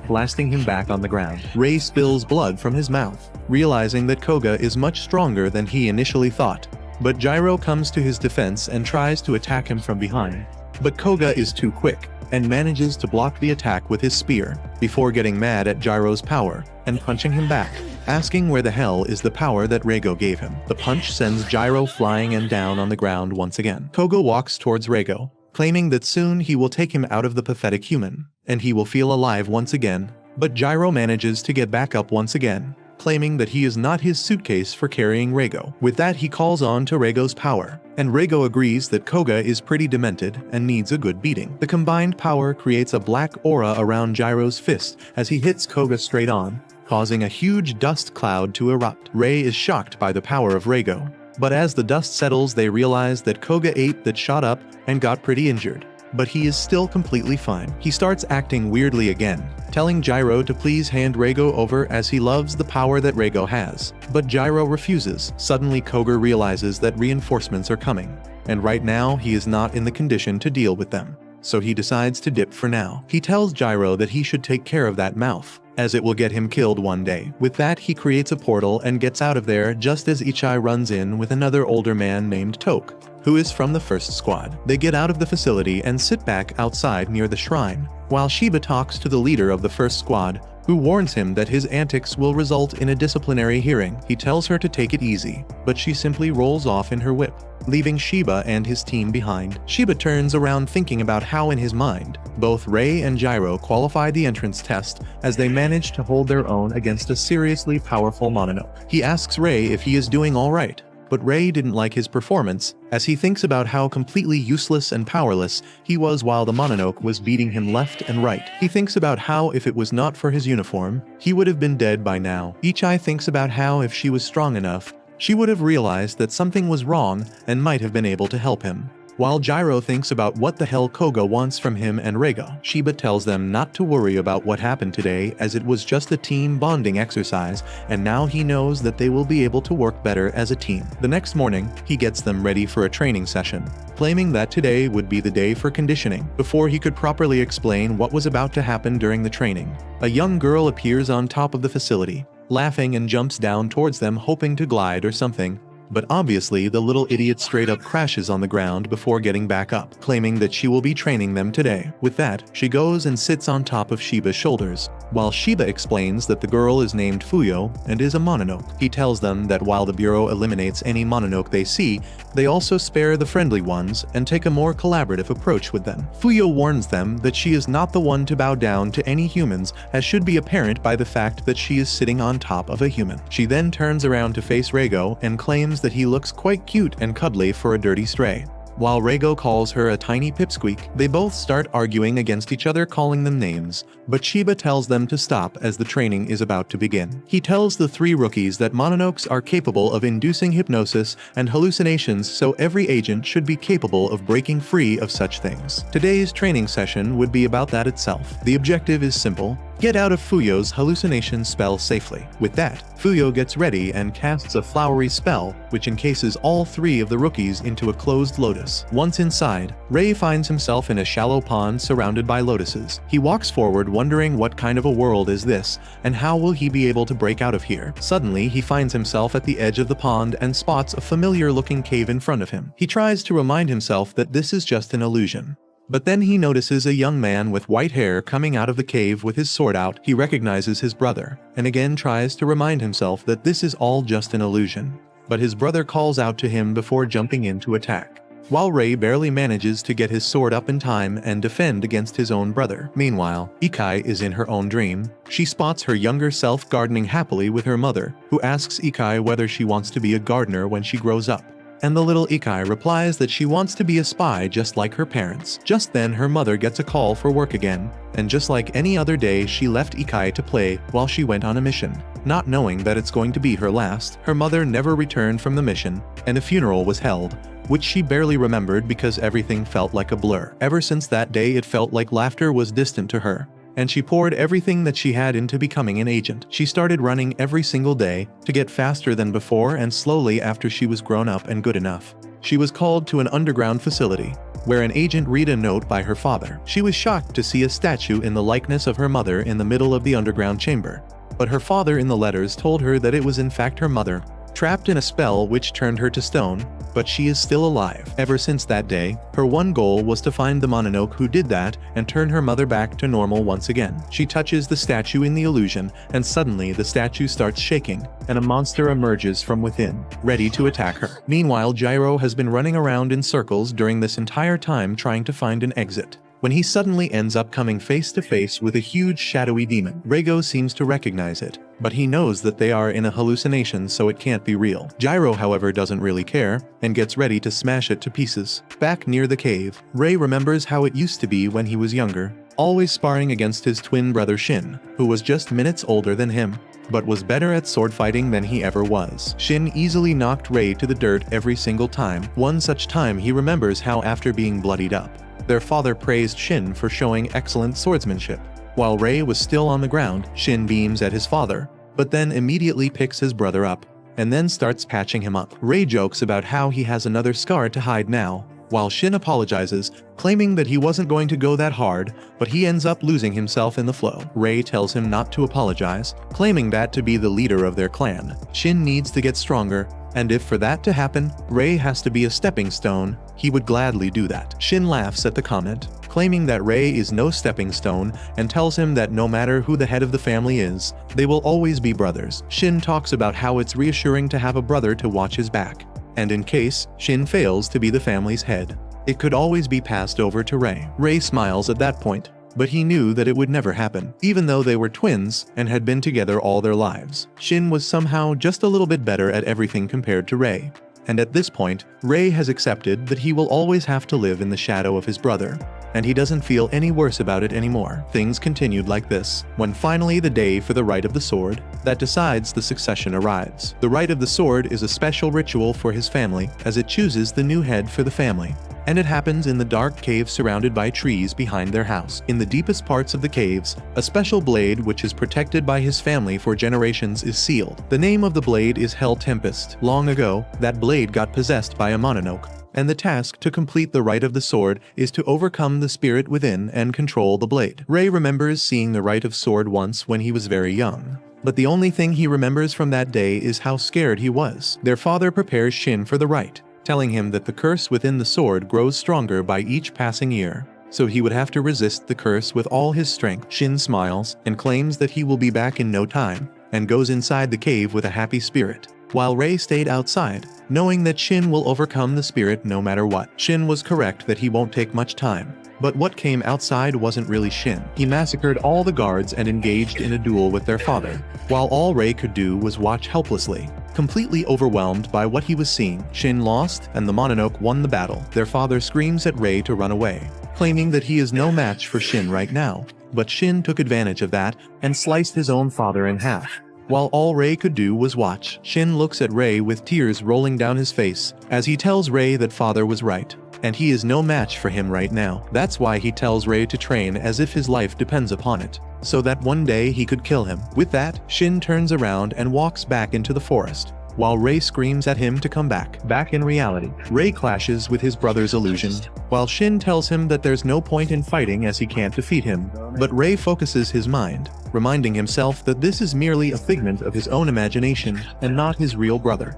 blasting him back on the ground. Ray spills blood from his mouth, realizing that Koga is much stronger than he initially thought, but Jirou comes to his defense and tries to attack him from behind. But Koga is too quick, and manages to block the attack with his spear, before getting mad at Jirou's power and punching him back, asking where the hell is the power that Reigo gave him. The punch sends Jirou flying and down on the ground once again. Koga walks towards Reigo, claiming that soon he will take him out of the pathetic human, and he will feel alive once again, but Jirou manages to get back up once again, claiming that he is not his suitcase for carrying Reigo. With that, he calls on to Reigo's power, and Reigo agrees that Koga is pretty demented and needs a good beating. The combined power creates a black aura around Jirou's fist as he hits Koga straight on, causing a huge dust cloud to erupt. Ray is shocked by the power of Reigo, but as the dust settles they realize that Koga ate that shot up and got pretty injured. But he is still completely fine. He starts acting weirdly again, telling Jirou to please hand Reigo over as he loves the power that Reigo has. But Jirou refuses. Suddenly Koga realizes that reinforcements are coming, and right now he is not in the condition to deal with them, so he decides to dip for now. He tells Jirou that he should take care of that mouth, as it will get him killed one day. With that, he creates a portal and gets out of there just as Ichai runs in with another older man named Toke, who is from the first squad. They get out of the facility and sit back outside near the shrine, while Shiba talks to the leader of the first squad, who warns him that his antics will result in a disciplinary hearing. He tells her to take it easy, but she simply rolls off in her whip, leaving Shiba and his team behind. Shiba turns around thinking about how in his mind, both Ray and Jirou qualify the entrance test as they manage to hold their own against a seriously powerful mononoke. He asks Ray if he is doing alright, but Ray didn't like his performance, as he thinks about how completely useless and powerless he was while the mononoke was beating him left and right. He thinks about how if it was not for his uniform, he would have been dead by now. Ichai thinks about how if she was strong enough, she would have realized that something was wrong and might have been able to help him. While Jirou thinks about what the hell Koga wants from him and Reigo, Shiba tells them not to worry about what happened today as it was just a team bonding exercise, and now he knows that they will be able to work better as a team. The next morning, he gets them ready for a training session, claiming that today would be the day for conditioning. Before he could properly explain what was about to happen during the training, a young girl appears on top of the facility, laughing and jumps down towards them hoping to glide or something, But obviously the little idiot straight up crashes on the ground before getting back up, claiming that she will be training them today. With that, she goes and sits on top of Shiba's shoulders, while Shiba explains that the girl is named Fuyo and is a mononoke. He tells them that while the Bureau eliminates any mononoke they see, they also spare the friendly ones and take a more collaborative approach with them. Fuyo warns them that she is not the one to bow down to any humans, as should be apparent by the fact that she is sitting on top of a human. She then turns around to face Reigo and claims that he looks quite cute and cuddly for a dirty stray. While Reigo calls her a tiny pipsqueak, they both start arguing against each other, calling them names, but Shiba tells them to stop as the training is about to begin. He tells the three rookies that mononokes are capable of inducing hypnosis and hallucinations, so every agent should be capable of breaking free of such things. Today's training session would be about that itself. The objective is simple: get out of Fuyo's hallucination spell safely. With that, Fuyo gets ready and casts a flowery spell, which encases all three of the rookies into a closed lotus. Once inside, Rei finds himself in a shallow pond surrounded by lotuses. He walks forward wondering what kind of a world is this, and how will he be able to break out of here. Suddenly, he finds himself at the edge of the pond and spots a familiar-looking cave in front of him. He tries to remind himself that this is just an illusion. But then he notices a young man with white hair coming out of the cave with his sword out. He recognizes his brother, and again tries to remind himself that this is all just an illusion. But his brother calls out to him before jumping in to attack, while Rei barely manages to get his sword up in time and defend against his own brother. Meanwhile, Ikai is in her own dream. She spots her younger self gardening happily with her mother, who asks Ikai whether she wants to be a gardener when she grows up. And the little Ikai replies that she wants to be a spy just like her parents. Just then her mother gets a call for work again, and just like any other day she left Ikai to play while she went on a mission. Not knowing that it's going to be her last, her mother never returned from the mission, and a funeral was held, which she barely remembered because everything felt like a blur. Ever since that day it felt like laughter was distant to her, and she poured everything that she had into becoming an agent. She started running every single day to get faster than before, and slowly after she was grown up and good enough, she was called to an underground facility where an agent read a note by her father. She was shocked to see a statue in the likeness of her mother in the middle of the underground chamber, but her father in the letters told her that it was in fact her mother, trapped in a spell which turned her to stone, but she is still alive. Ever since that day, her one goal was to find the mononoke who did that and turn her mother back to normal once again. She touches the statue in the illusion, and suddenly the statue starts shaking, and a monster emerges from within, ready to attack her. Meanwhile, Jirou has been running around in circles during this entire time trying to find an exit, when he suddenly ends up coming face to face with a huge shadowy demon. Reigo seems to recognize it, but he knows that they are in a hallucination, so it can't be real. Jirou, however, doesn't really care, and gets ready to smash it to pieces. Back near the cave, Rei remembers how it used to be when he was younger, always sparring against his twin brother Shin, who was just minutes older than him, but was better at sword fighting than he ever was. Shin easily knocked Rei to the dirt every single time. One such time he remembers how after being bloodied up, their father praised Shin for showing excellent swordsmanship. While Rei was still on the ground, Shin beams at his father, but then immediately picks his brother up, and then starts patching him up. Rei jokes about how he has another scar to hide now, while Shin apologizes, claiming that he wasn't going to go that hard, but he ends up losing himself in the flow. Rei tells him not to apologize, claiming that to be the leader of their clan, Shin needs to get stronger, and if for that to happen, Rei has to be a stepping stone, he would gladly do that. Shin laughs at the comment, claiming that Rei is no stepping stone, and tells him that no matter who the head of the family is, they will always be brothers. Shin talks about how it's reassuring to have a brother to watch his back, and in case Shin fails to be the family's head, it could always be passed over to Rei. Rei smiles at that point, but he knew that it would never happen. Even though they were twins and had been together all their lives, Shin was somehow just a little bit better at everything compared to Rei. And at this point, Rei has accepted that he will always have to live in the shadow of his brother, and he doesn't feel any worse about it anymore. Things continued like this, when finally the day for the Rite of the Sword that decides the succession arrives. The Rite of the Sword is a special ritual for his family, as it chooses the new head for the family, and it happens in the dark cave surrounded by trees behind their house. In the deepest parts of the caves, a special blade which is protected by his family for generations is sealed. The name of the blade is Hell Tempest. Long ago, that blade got possessed by a mononoke, and the task to complete the rite of the sword is to overcome the spirit within and control the blade. Rei remembers seeing the rite of sword once when he was very young, but the only thing he remembers from that day is how scared he was. Their father prepares Shin for the rite, telling him that the curse within the sword grows stronger by each passing year, so he would have to resist the curse with all his strength. Shin smiles and claims that he will be back in no time, and goes inside the cave with a happy spirit, while Rei stayed outside, knowing that Shin will overcome the spirit no matter what. Shin was correct that he won't take much time, but what came outside wasn't really Shin. He massacred all the guards and engaged in a duel with their father, while all Rei could do was watch helplessly. Completely overwhelmed by what he was seeing, Shin lost and the Mononoke won the battle. Their father screams at Rei to run away, claiming that he is no match for Shin right now, but Shin took advantage of that and sliced his own father in half. While all Rei could do was watch, Shin looks at Rei with tears rolling down his face, as he tells Rei that father was right, and he is no match for him right now. That's why he tells Rei to train as if his life depends upon it, so that one day he could kill him. With that, Shin turns around and walks back into the forest, while Rei screams at him to come back. Back in reality, Rei clashes with his brother's illusion, while Shin tells him that there's no point in fighting as he can't defeat him. But Rei focuses his mind, reminding himself that this is merely a figment of his own imagination and not his real brother.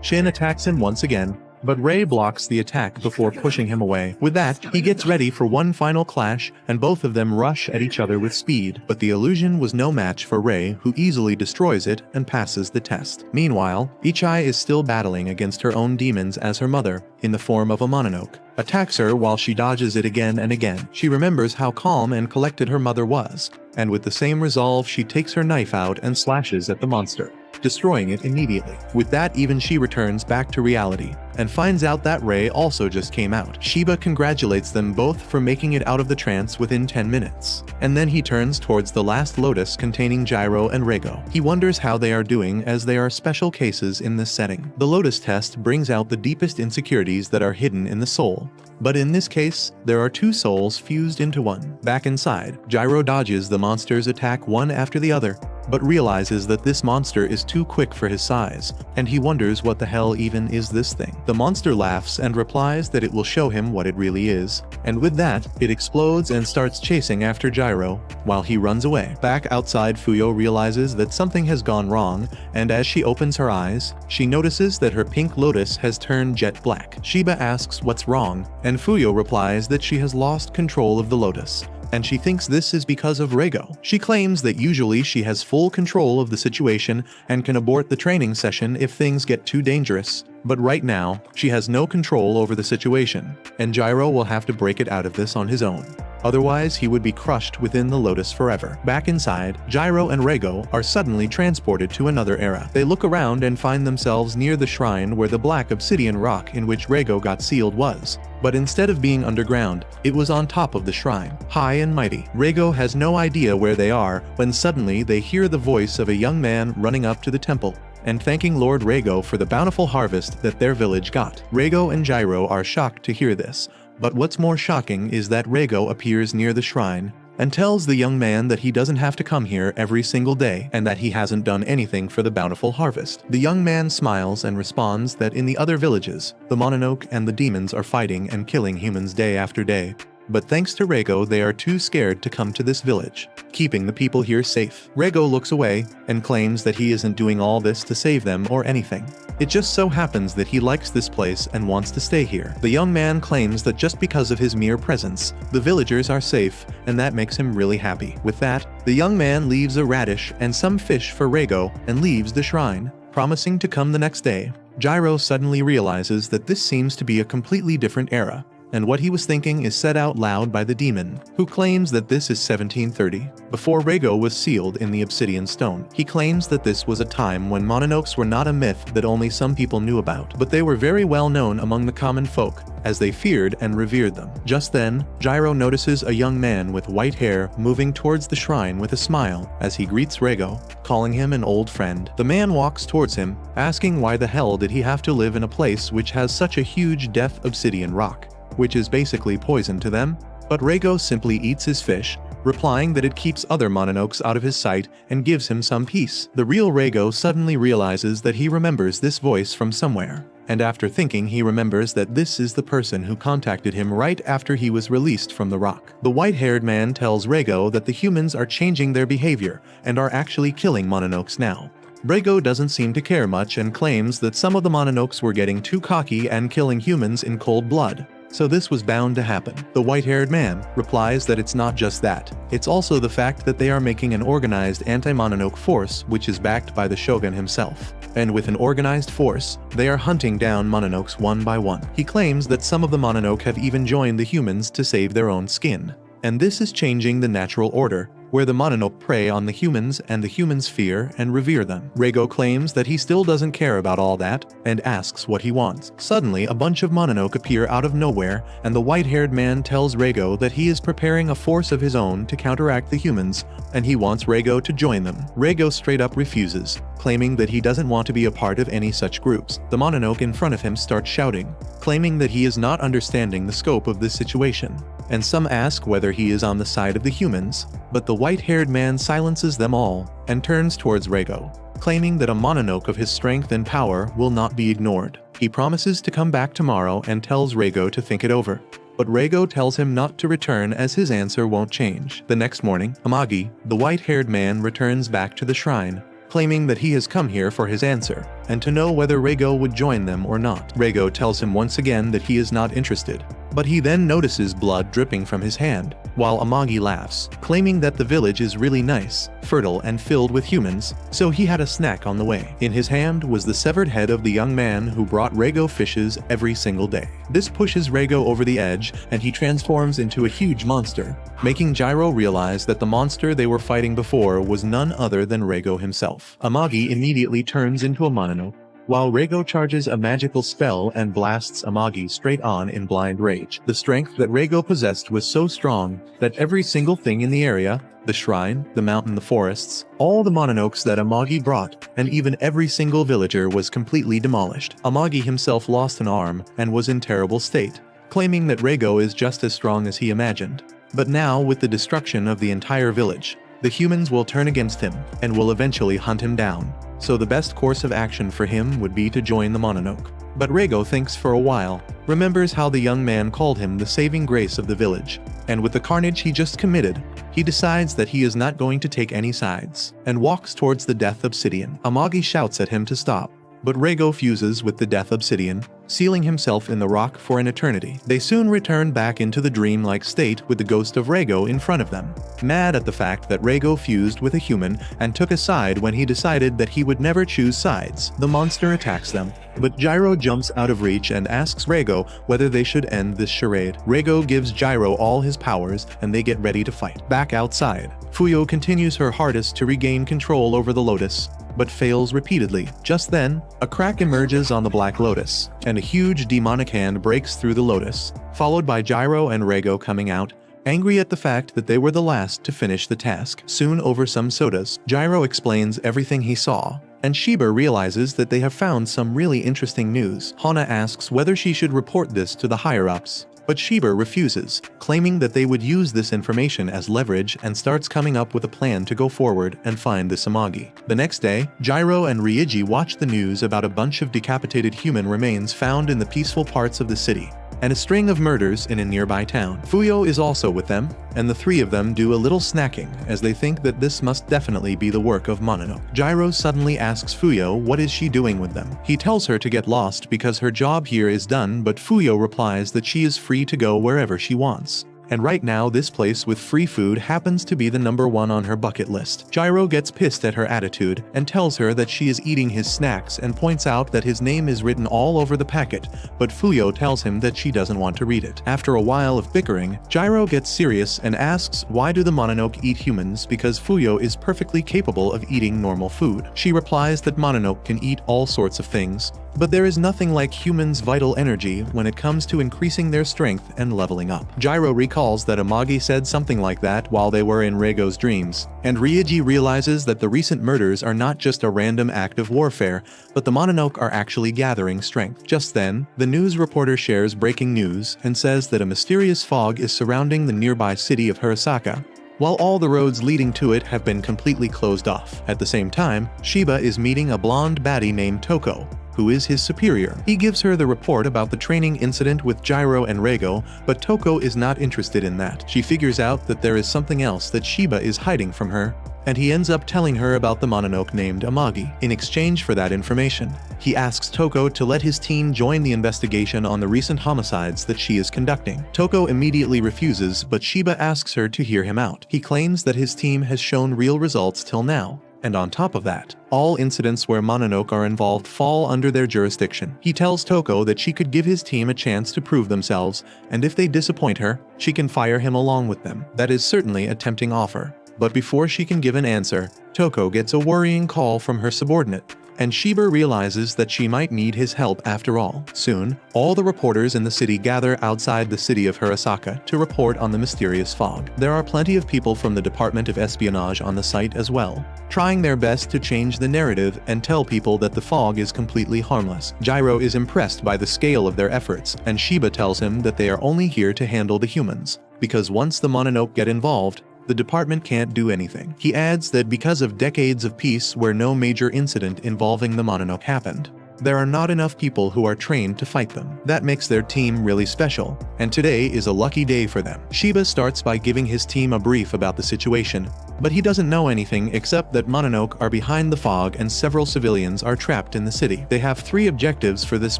Shin attacks him once again, but Rei blocks the attack before pushing him away. With that, he gets ready for one final clash, and both of them rush at each other with speed. But the illusion was no match for Rei, who easily destroys it and passes the test. Meanwhile, Ichai is still battling against her own demons as her mother, in the form of a mononoke, attacks her while she dodges it again and again. She remembers how calm and collected her mother was, and with the same resolve she takes her knife out and slashes at the monster, destroying it immediately. With that, even she returns back to reality, and finds out that Rei also just came out. Shiba congratulates them both for making it out of the trance within 10 minutes. And then he turns towards the last lotus containing Jirou and Reigo. He wonders how they are doing, as they are special cases in this setting. The lotus test brings out the deepest insecurities that are hidden in the soul, but in this case, there are two souls fused into one. Back inside, Jirou dodges the monster's attack one after the other, but realizes that this monster is too quick for his size, and he wonders what the hell even is this thing. The monster laughs and replies that it will show him what it really is, and with that, it explodes and starts chasing after Jirou, while he runs away. Back outside, Fuyo realizes that something has gone wrong, and as she opens her eyes, she notices that her pink lotus has turned jet black. Shiba asks what's wrong, and Fuyo replies that she has lost control of the lotus, and she thinks this is because of Reigo. She claims that usually she has full control of the situation and can abort the training session if things get too dangerous, but right now, she has no control over the situation, and Jirou will have to break it out of this on his own. Otherwise, he would be crushed within the lotus forever. Back inside, Jirou and Reigo are suddenly transported to another era. They look around and find themselves near the shrine where the black obsidian rock in which Reigo got sealed was. But instead of being underground, it was on top of the shrine, high and mighty. Reigo has no idea where they are when suddenly they hear the voice of a young man running up to the temple and thanking Lord Reigo for the bountiful harvest that their village got. Reigo and Jirou are shocked to hear this, but what's more shocking is that Reigo appears near the shrine and tells the young man that he doesn't have to come here every single day and that he hasn't done anything for the bountiful harvest. The young man smiles and responds that in the other villages, the Mononoke and the demons are fighting and killing humans day after day, but thanks to Reigo they are too scared to come to this village, keeping the people here safe. Reigo looks away and claims that he isn't doing all this to save them or anything. It just so happens that he likes this place and wants to stay here. The young man claims that just because of his mere presence, the villagers are safe, and that makes him really happy. With that, the young man leaves a radish and some fish for Reigo and leaves the shrine, promising to come the next day. Jirou suddenly realizes that this seems to be a completely different era, and what he was thinking is said out loud by the demon, who claims that this is 1730, before Reigo was sealed in the obsidian stone. He claims that this was a time when mononokes were not a myth that only some people knew about, but they were very well known among the common folk, as they feared and revered them. Just then, Jirou notices a young man with white hair moving towards the shrine with a smile as he greets Reigo, calling him an old friend. The man walks towards him, asking why the hell did he have to live in a place which has such a huge death obsidian rock, which is basically poison to them, but Reigo simply eats his fish replying that it keeps other mononokes out of his sight and gives him some peace. The real Reigo suddenly realizes that he remembers this voice from somewhere. And after thinking, he remembers that this is the person who contacted him right after he was released from the rock. The white-haired man tells Reigo that the humans are changing their behavior and are actually killing mononokes now. Reigo doesn't seem to care much and claims that some of the mononokes were getting too cocky and killing humans in cold blood. So this was bound to happen. The white-haired man replies that it's not just that. It's also the fact that they are making an organized anti-mononoke force which is backed by the shogun himself. And with an organized force, they are hunting down mononokes one by one. He claims that some of the mononoke have even joined the humans to save their own skin. And this is changing the natural order, where the mononoke prey on the humans and the humans fear and revere them. Reigo claims that he still doesn't care about all that and asks what he wants. Suddenly, a bunch of mononoke appear out of nowhere, and the white-haired man tells Reigo that he is preparing a force of his own to counteract the humans, and he wants Reigo to join them. Reigo straight up refuses, claiming that he doesn't want to be a part of any such groups. The mononoke in front of him starts shouting, claiming that he is not understanding the scope of this situation. And some ask whether he is on the side of the humans, but the white-haired man silences them all and turns towards Reigo, claiming that a mononoke of his strength and power will not be ignored. He promises to come back tomorrow and tells Reigo to think it over. But Reigo tells him not to return as his answer won't change. The next morning, Amagi, the white-haired man, returns back to the shrine, claiming that he has come here for his answer, and to know whether Reigo would join them or not. Reigo tells him once again that he is not interested, but he then notices blood dripping from his hand, while Amagi laughs, claiming that the village is really nice, fertile and filled with humans, so he had a snack on the way. In his hand was the severed head of the young man who brought Reigo fishes every single day. This pushes Reigo over the edge, and he transforms into a huge monster, making Jirou realize that the monster they were fighting before was none other than Reigo himself. Amagi immediately turns into a mononoke, while Reigo charges a magical spell and blasts Amagi straight on in blind rage. The strength that Reigo possessed was so strong that every single thing in the area, the shrine, the mountain, the forests, all the mononokes that Amagi brought, and even every single villager was completely demolished. Amagi himself lost an arm and was in terrible state, claiming that Reigo is just as strong as he imagined. But now, with the destruction of the entire village, the humans will turn against him and will eventually hunt him down. So the best course of action for him would be to join the mononoke. But Reigo thinks for a while, remembers how the young man called him the saving grace of the village, and with the carnage he just committed, he decides that he is not going to take any sides, and walks towards the Death Obsidian. Amagi shouts at him to stop, but Reigo fuses with the Death Obsidian, sealing himself in the rock for an eternity. They soon return back into the dreamlike state with the ghost of Reigo in front of them, mad at the fact that Reigo fused with a human and took a side when he decided that he would never choose sides. The monster attacks them, but Jirou jumps out of reach and asks Reigo whether they should end this charade. Reigo gives Jirou all his powers and they get ready to fight. Back outside, Fuyo continues her hardest to regain control over the lotus, but fails repeatedly. Just then, a crack emerges on the Black Lotus, and a huge demonic hand breaks through the lotus, followed by Jirou and Reigo coming out, angry at the fact that they were the last to finish the task. Soon, over some sodas, Jirou explains everything he saw, and Shiba realizes that they have found some really interesting news. Hana asks whether she should report this to the higher-ups, but Shiba refuses, claiming that they would use this information as leverage, and starts coming up with a plan to go forward and find the Amagi. The next day, Jirou and Ryuji watch the news about a bunch of decapitated human remains found in the peaceful parts of the city, and a string of murders in a nearby town. Fuyo is also with them, and the three of them do a little snacking as they think that this must definitely be the work of Mononoke. Jirou suddenly asks Fuyo what is she doing with them. He tells her to get lost because her job here is done, but Fuyo replies that she is free to go wherever she wants. And right now this place with free food happens to be the #1 on her bucket list. Jirou gets pissed at her attitude and tells her that she is eating his snacks and points out that his name is written all over the packet, but Fuyo tells him that she doesn't want to read it. After a while of bickering, Jirou gets serious and asks why do the Mononoke eat humans because Fuyo is perfectly capable of eating normal food. She replies that Mononoke can eat all sorts of things, but there is nothing like humans' vital energy when it comes to increasing their strength and leveling up. Jirou recalls that Amagi said something like that while they were in Reigo's dreams, and Ryuji realizes that the recent murders are not just a random act of warfare, but the Mononoke are actually gathering strength. Just then, the news reporter shares breaking news and says that a mysterious fog is surrounding the nearby city of Hirasaka, while all the roads leading to it have been completely closed off. At the same time, Shiba is meeting a blonde baddie named Toko, who is his superior. He gives her the report about the training incident with Jirou and Reigo, but Toko is not interested in that. She figures out that there is something else that Shiba is hiding from her, and he ends up telling her about the mononoke named Amagi. In exchange for that information, he asks Toko to let his team join the investigation on the recent homicides that she is conducting. Toko immediately refuses, but Shiba asks her to hear him out. He claims that his team has shown real results till now, and on top of that, all incidents where mononoke are involved fall under their jurisdiction. He tells Toko that she could give his team a chance to prove themselves, and if they disappoint her, she can fire him along with them. That is certainly a tempting offer. But before she can give an answer, Toko gets a worrying call from her subordinate, and Shiba realizes that she might need his help after all. Soon, all the reporters in the city gather outside the city of Hirasaka to report on the mysterious fog. There are plenty of people from the Department of Espionage on the site as well, trying their best to change the narrative and tell people that the fog is completely harmless. Jirou is impressed by the scale of their efforts, and Shiba tells him that they are only here to handle the humans, because once the mononoke get involved, the department can't do anything. He adds that because of decades of peace where no major incident involving the mononoke happened, there are not enough people who are trained to fight them. That makes their team really special, and today is a lucky day for them. Shiba starts by giving his team a brief about the situation, but he doesn't know anything except that mononoke are behind the fog and several civilians are trapped in the city. They have 3 objectives for this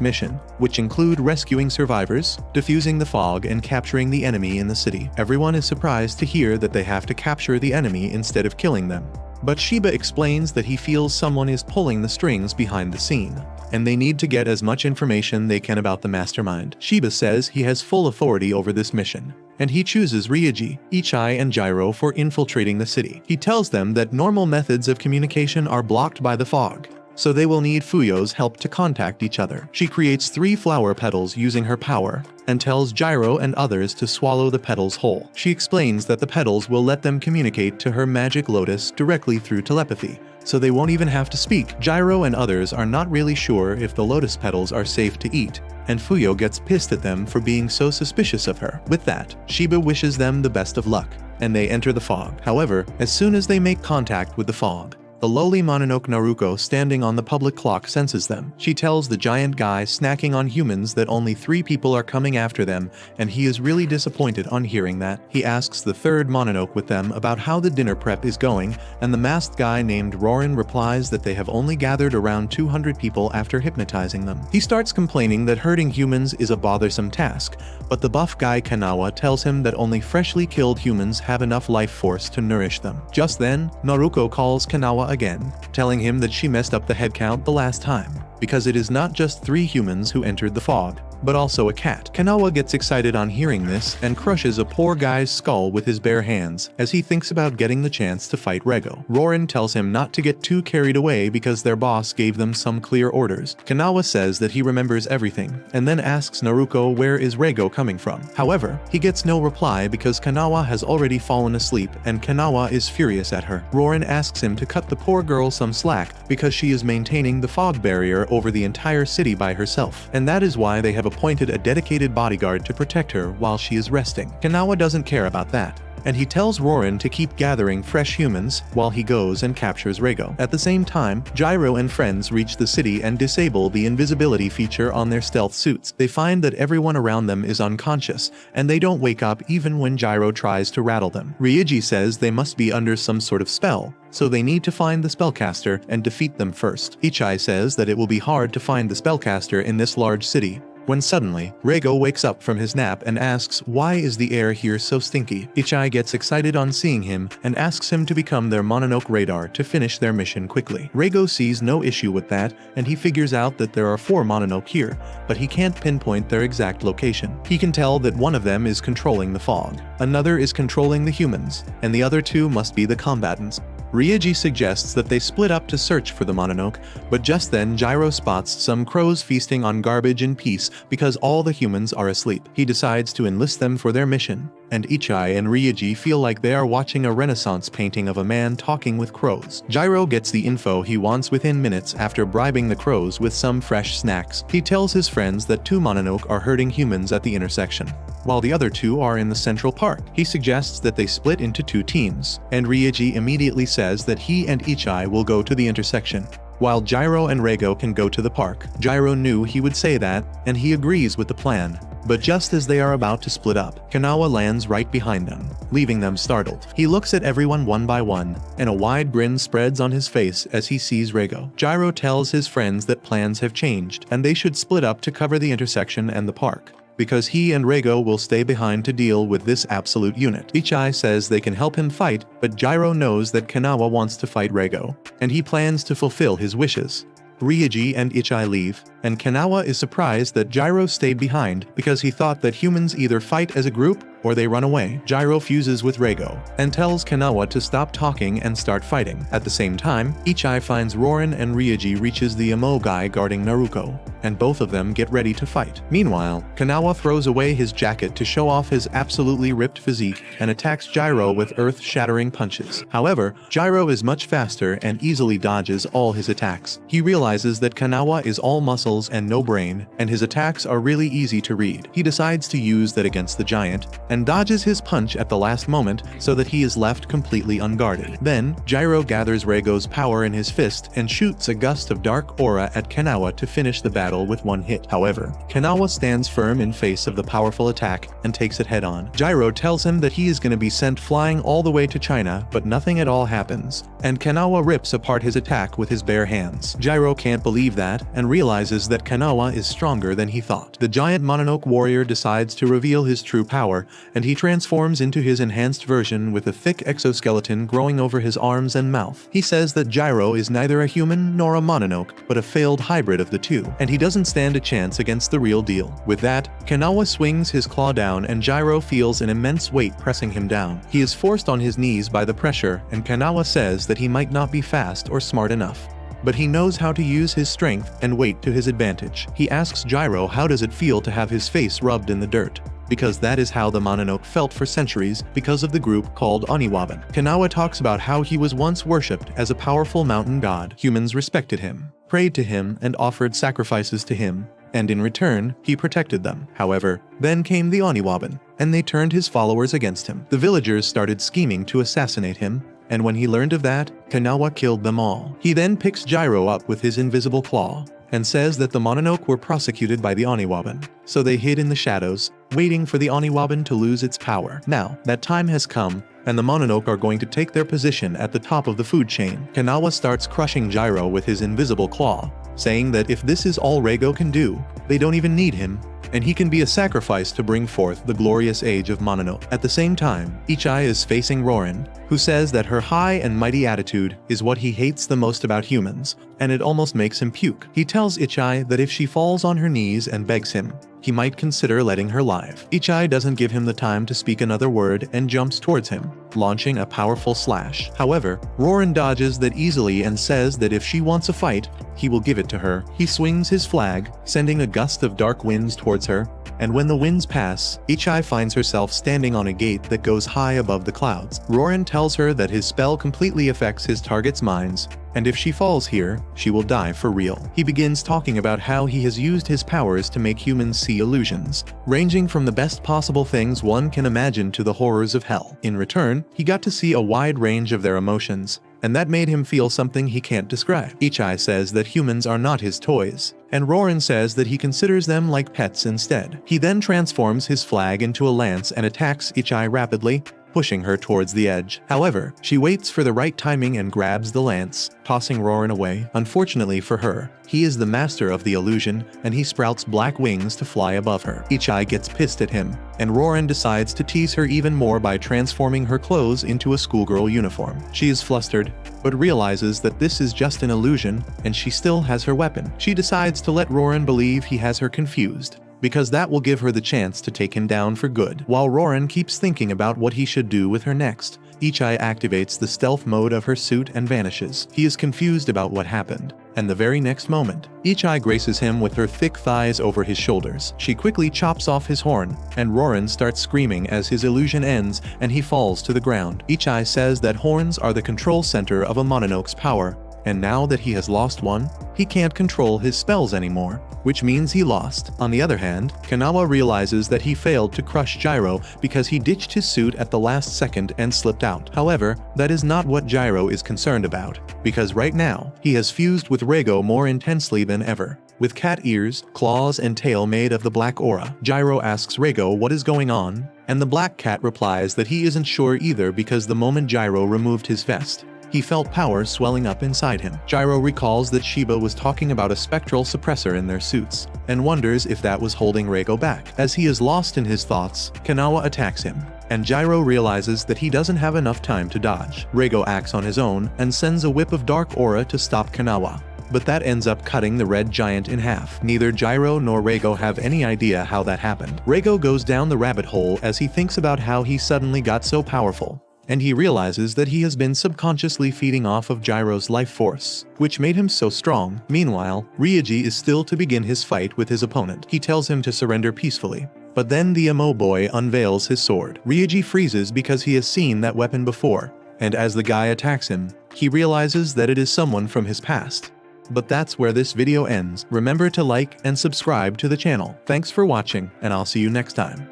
mission, which include rescuing survivors, defusing the fog, and capturing the enemy in the city. Everyone is surprised to hear that they have to capture the enemy instead of killing them. But Shiba explains that he feels someone is pulling the strings behind the scene, and they need to get as much information they can about the mastermind. Shiba says he has full authority over this mission, and he chooses Ryuji, Ichai, and Jirou for infiltrating the city. He tells them that normal methods of communication are blocked by the fog, so they will need Fuyo's help to contact each other. She creates 3 flower petals using her power, and tells Jirou and others to swallow the petals whole. She explains that the petals will let them communicate to her magic lotus directly through telepathy, so they won't even have to speak. Jirou and others are not really sure if the lotus petals are safe to eat, and Fuyo gets pissed at them for being so suspicious of her. With that, Shiba wishes them the best of luck, and they enter the fog. However, as soon as they make contact with the fog, the lowly mononoke Naruko standing on the public clock senses them. She tells the giant guy snacking on humans that only 3 people are coming after them, and he is really disappointed on hearing that. He asks the 3rd mononoke with them about how the dinner prep is going, and the masked guy named Rorin replies that they have only gathered around 200 people after hypnotizing them. He starts complaining that hurting humans is a bothersome task, but the buff guy Kanawa tells him that only freshly killed humans have enough life force to nourish them. Just then, Naruko calls Kanawa again, telling him that she messed up the head count the last time, because it is not just 3 humans who entered the fog, but also a cat. Kanawa gets excited on hearing this and crushes a poor guy's skull with his bare hands as he thinks about getting the chance to fight Reigo. Rorin tells him not to get too carried away because their boss gave them some clear orders. Kanawa says that he remembers everything, and then asks Naruko where is Reigo coming from. However, he gets no reply because Kanawa has already fallen asleep, and Kanawa is furious at her. Rorin asks him to cut the poor girl some slack because she is maintaining the fog barrier over the entire city by herself, and that is why they have appointed a dedicated bodyguard to protect her while she is resting. Kanawa doesn't care about that, and he tells Rorin to keep gathering fresh humans while he goes and captures Reigo. At the same time, Jirou and friends reach the city and disable the invisibility feature on their stealth suits. They find that everyone around them is unconscious, and they don't wake up even when Jirou tries to rattle them. Ryuji says they must be under some sort of spell, so they need to find the spellcaster and defeat them first. Ichai says that it will be hard to find the spellcaster in this large city, when suddenly, Reigo wakes up from his nap and asks why is the air here so stinky. Ichai gets excited on seeing him and asks him to become their mononoke radar to finish their mission quickly. Reigo sees no issue with that, and he figures out that there are 4 mononoke here, but he can't pinpoint their exact location. He can tell that one of them is controlling the fog, another is controlling the humans, and the other 2 must be the combatants. Ryuji suggests that they split up to search for the mononoke, but just then Jirou spots some crows feasting on garbage in peace because all the humans are asleep. He decides to enlist them for their mission, and Ichai and Ryuji feel like they are watching a Renaissance painting of a man talking with crows. Jirou gets the info he wants within minutes after bribing the crows with some fresh snacks. He tells his friends that 2 mononoke are hurting humans at the intersection, while the other 2 are in the central park. He suggests that they split into 2 teams, and Ryuji immediately says that he and Ichai will go to the intersection, while Jirou and Reigo can go to the park. Jirou knew he would say that, and he agrees with the plan. But just as they are about to split up, Kanawa lands right behind them, leaving them startled. He looks at everyone one by one, and a wide grin spreads on his face as he sees Reigo. Jirou tells his friends that plans have changed, and they should split up to cover the intersection and the park, because he and Reigo will stay behind to deal with this absolute unit. Ichai says they can help him fight, but Jirou knows that Kanawa wants to fight Reigo, and he plans to fulfill his wishes. Ryuji and Ichai leave, and Kanawa is surprised that Jirou stayed behind because he thought that humans either fight as a group or they run away. Jirou fuses with Reigo and tells Kanawa to stop talking and start fighting. At the same time, Ichai finds Rorin and Ryuji reaches the Amo guy guarding Naruko, and both of them get ready to fight. Meanwhile, Kanawa throws away his jacket to show off his absolutely ripped physique and attacks Jirou with earth-shattering punches. However, Jirou is much faster and easily dodges all his attacks. He realizes that Kanawa is all muscles and no brain, and his attacks are really easy to read. He decides to use that against the giant, and dodges his punch at the last moment so that he is left completely unguarded. Then, Jirou gathers Reigo's power in his fist and shoots a gust of dark aura at Kanawa to finish the battle with 1 hit. However, Kanawa stands firm in face of the powerful attack and takes it head-on. Jirou tells him that he is going to be sent flying all the way to China, but nothing at all happens, and Kanawa rips apart his attack with his bare hands. Jirou can't believe that and realizes that Kanawa is stronger than he thought. The giant Mononoke warrior decides to reveal his true power, and he transforms into his enhanced version with a thick exoskeleton growing over his arms and mouth. He says that Jirou is neither a human nor a Mononoke, but a failed hybrid of the 2, and he doesn't stand a chance against the real deal. With that, Kanawa swings his claw down and Jirou feels an immense weight pressing him down. He is forced on his knees by the pressure, and Kanawa says that he might not be fast or smart enough, but he knows how to use his strength and weight to his advantage. He asks Jirou how does it feel to have his face rubbed in the dirt, because that is how the Mononoke felt for centuries because of the group called Oniwaban. Kanawa talks about how he was once worshipped as a powerful mountain god. Humans respected him, prayed to him, and offered sacrifices to him, and in return, he protected them. However, then came the Oniwaban, and they turned his followers against him. The villagers started scheming to assassinate him, and when he learned of that, Kanawa killed them all. He then picks Jirou up with his invisible claw, and says that the Mononoke were prosecuted by the Oniwaban, so they hid in the shadows, waiting for the Oniwaban to lose its power. Now, that time has come, and the Mononoke are going to take their position at the top of the food chain. Kanawa starts crushing Jirou with his invisible claw, saying that if this is all Reigo can do, they don't even need him, and he can be a sacrifice to bring forth the glorious age of Mononoke. At the same time, Ichai is facing Rorin, who says that her high and mighty attitude is what he hates the most about humans, and it almost makes him puke. He tells Ichai that if she falls on her knees and begs him, he might consider letting her live. Ichai doesn't give him the time to speak another word and jumps towards him, launching a powerful slash. However, Rorin dodges that easily and says that if she wants a fight, he will give it to her. He swings his flag, sending a gust of dark winds towards her, and when the winds pass, Ichai finds herself standing on a gate that goes high above the clouds. Rorin tells her that his spell completely affects his target's minds, and if she falls here, she will die for real. He begins talking about how he has used his powers to make humans see illusions, ranging from the best possible things one can imagine to the horrors of hell. In return, he got to see a wide range of their emotions, and that made him feel something he can't describe. Ichai says that humans are not his toys, and Rorin says that he considers them like pets instead. He then transforms his flag into a lance and attacks Ichai rapidly, pushing her towards the edge. However, she waits for the right timing and grabs the lance, tossing Rorin away. Unfortunately for her, he is the master of the illusion, and he sprouts black wings to fly above her. Ichai gets pissed at him, and Rorin decides to tease her even more by transforming her clothes into a schoolgirl uniform. She is flustered, but realizes that this is just an illusion, and she still has her weapon. She decides to let Rorin believe he has her confused, because that will give her the chance to take him down for good. While Rorin keeps thinking about what he should do with her next, Ichai activates the stealth mode of her suit and vanishes. He is confused about what happened, and the very next moment, Ichai graces him with her thick thighs over his shoulders. She quickly chops off his horn, and Rorin starts screaming as his illusion ends and he falls to the ground. Ichai says that horns are the control center of a mononoke's power, and now that he has lost one, he can't control his spells anymore, which means he lost. On the other hand, Kanawa realizes that he failed to crush Jirou because he ditched his suit at the last second and slipped out. However, that is not what Jirou is concerned about, because right now, he has fused with Reigo more intensely than ever. With cat ears, claws, and tail made of the black aura, Jirou asks Reigo what is going on, and the black cat replies that he isn't sure either because the moment Jirou removed his vest, he felt power swelling up inside him. Jirou recalls that Shiba was talking about a spectral suppressor in their suits, and wonders if that was holding Reigo back. As he is lost in his thoughts, Kanawa attacks him, and Jirou realizes that he doesn't have enough time to dodge. Reigo acts on his own and sends a whip of dark aura to stop Kanawa, but that ends up cutting the red giant in half. Neither Jirou nor Reigo have any idea how that happened. Reigo goes down the rabbit hole as he thinks about how he suddenly got so powerful, and he realizes that he has been subconsciously feeding off of Jirou's life force, which made him so strong. Meanwhile, Ryuji is still to begin his fight with his opponent. He tells him to surrender peacefully, but then the emo boy unveils his sword. Ryuji freezes because he has seen that weapon before, and as the guy attacks him, he realizes that it is someone from his past. But that's where this video ends. Remember to like and subscribe to the channel. Thanks for watching, and I'll see you next time.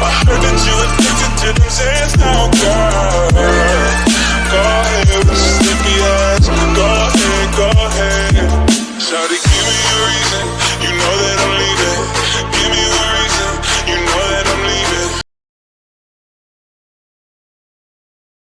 I heard that you addicted to them sands now, girl. Go ahead with your sticky ass. Go ahead, go ahead. Shawty, give me a reason.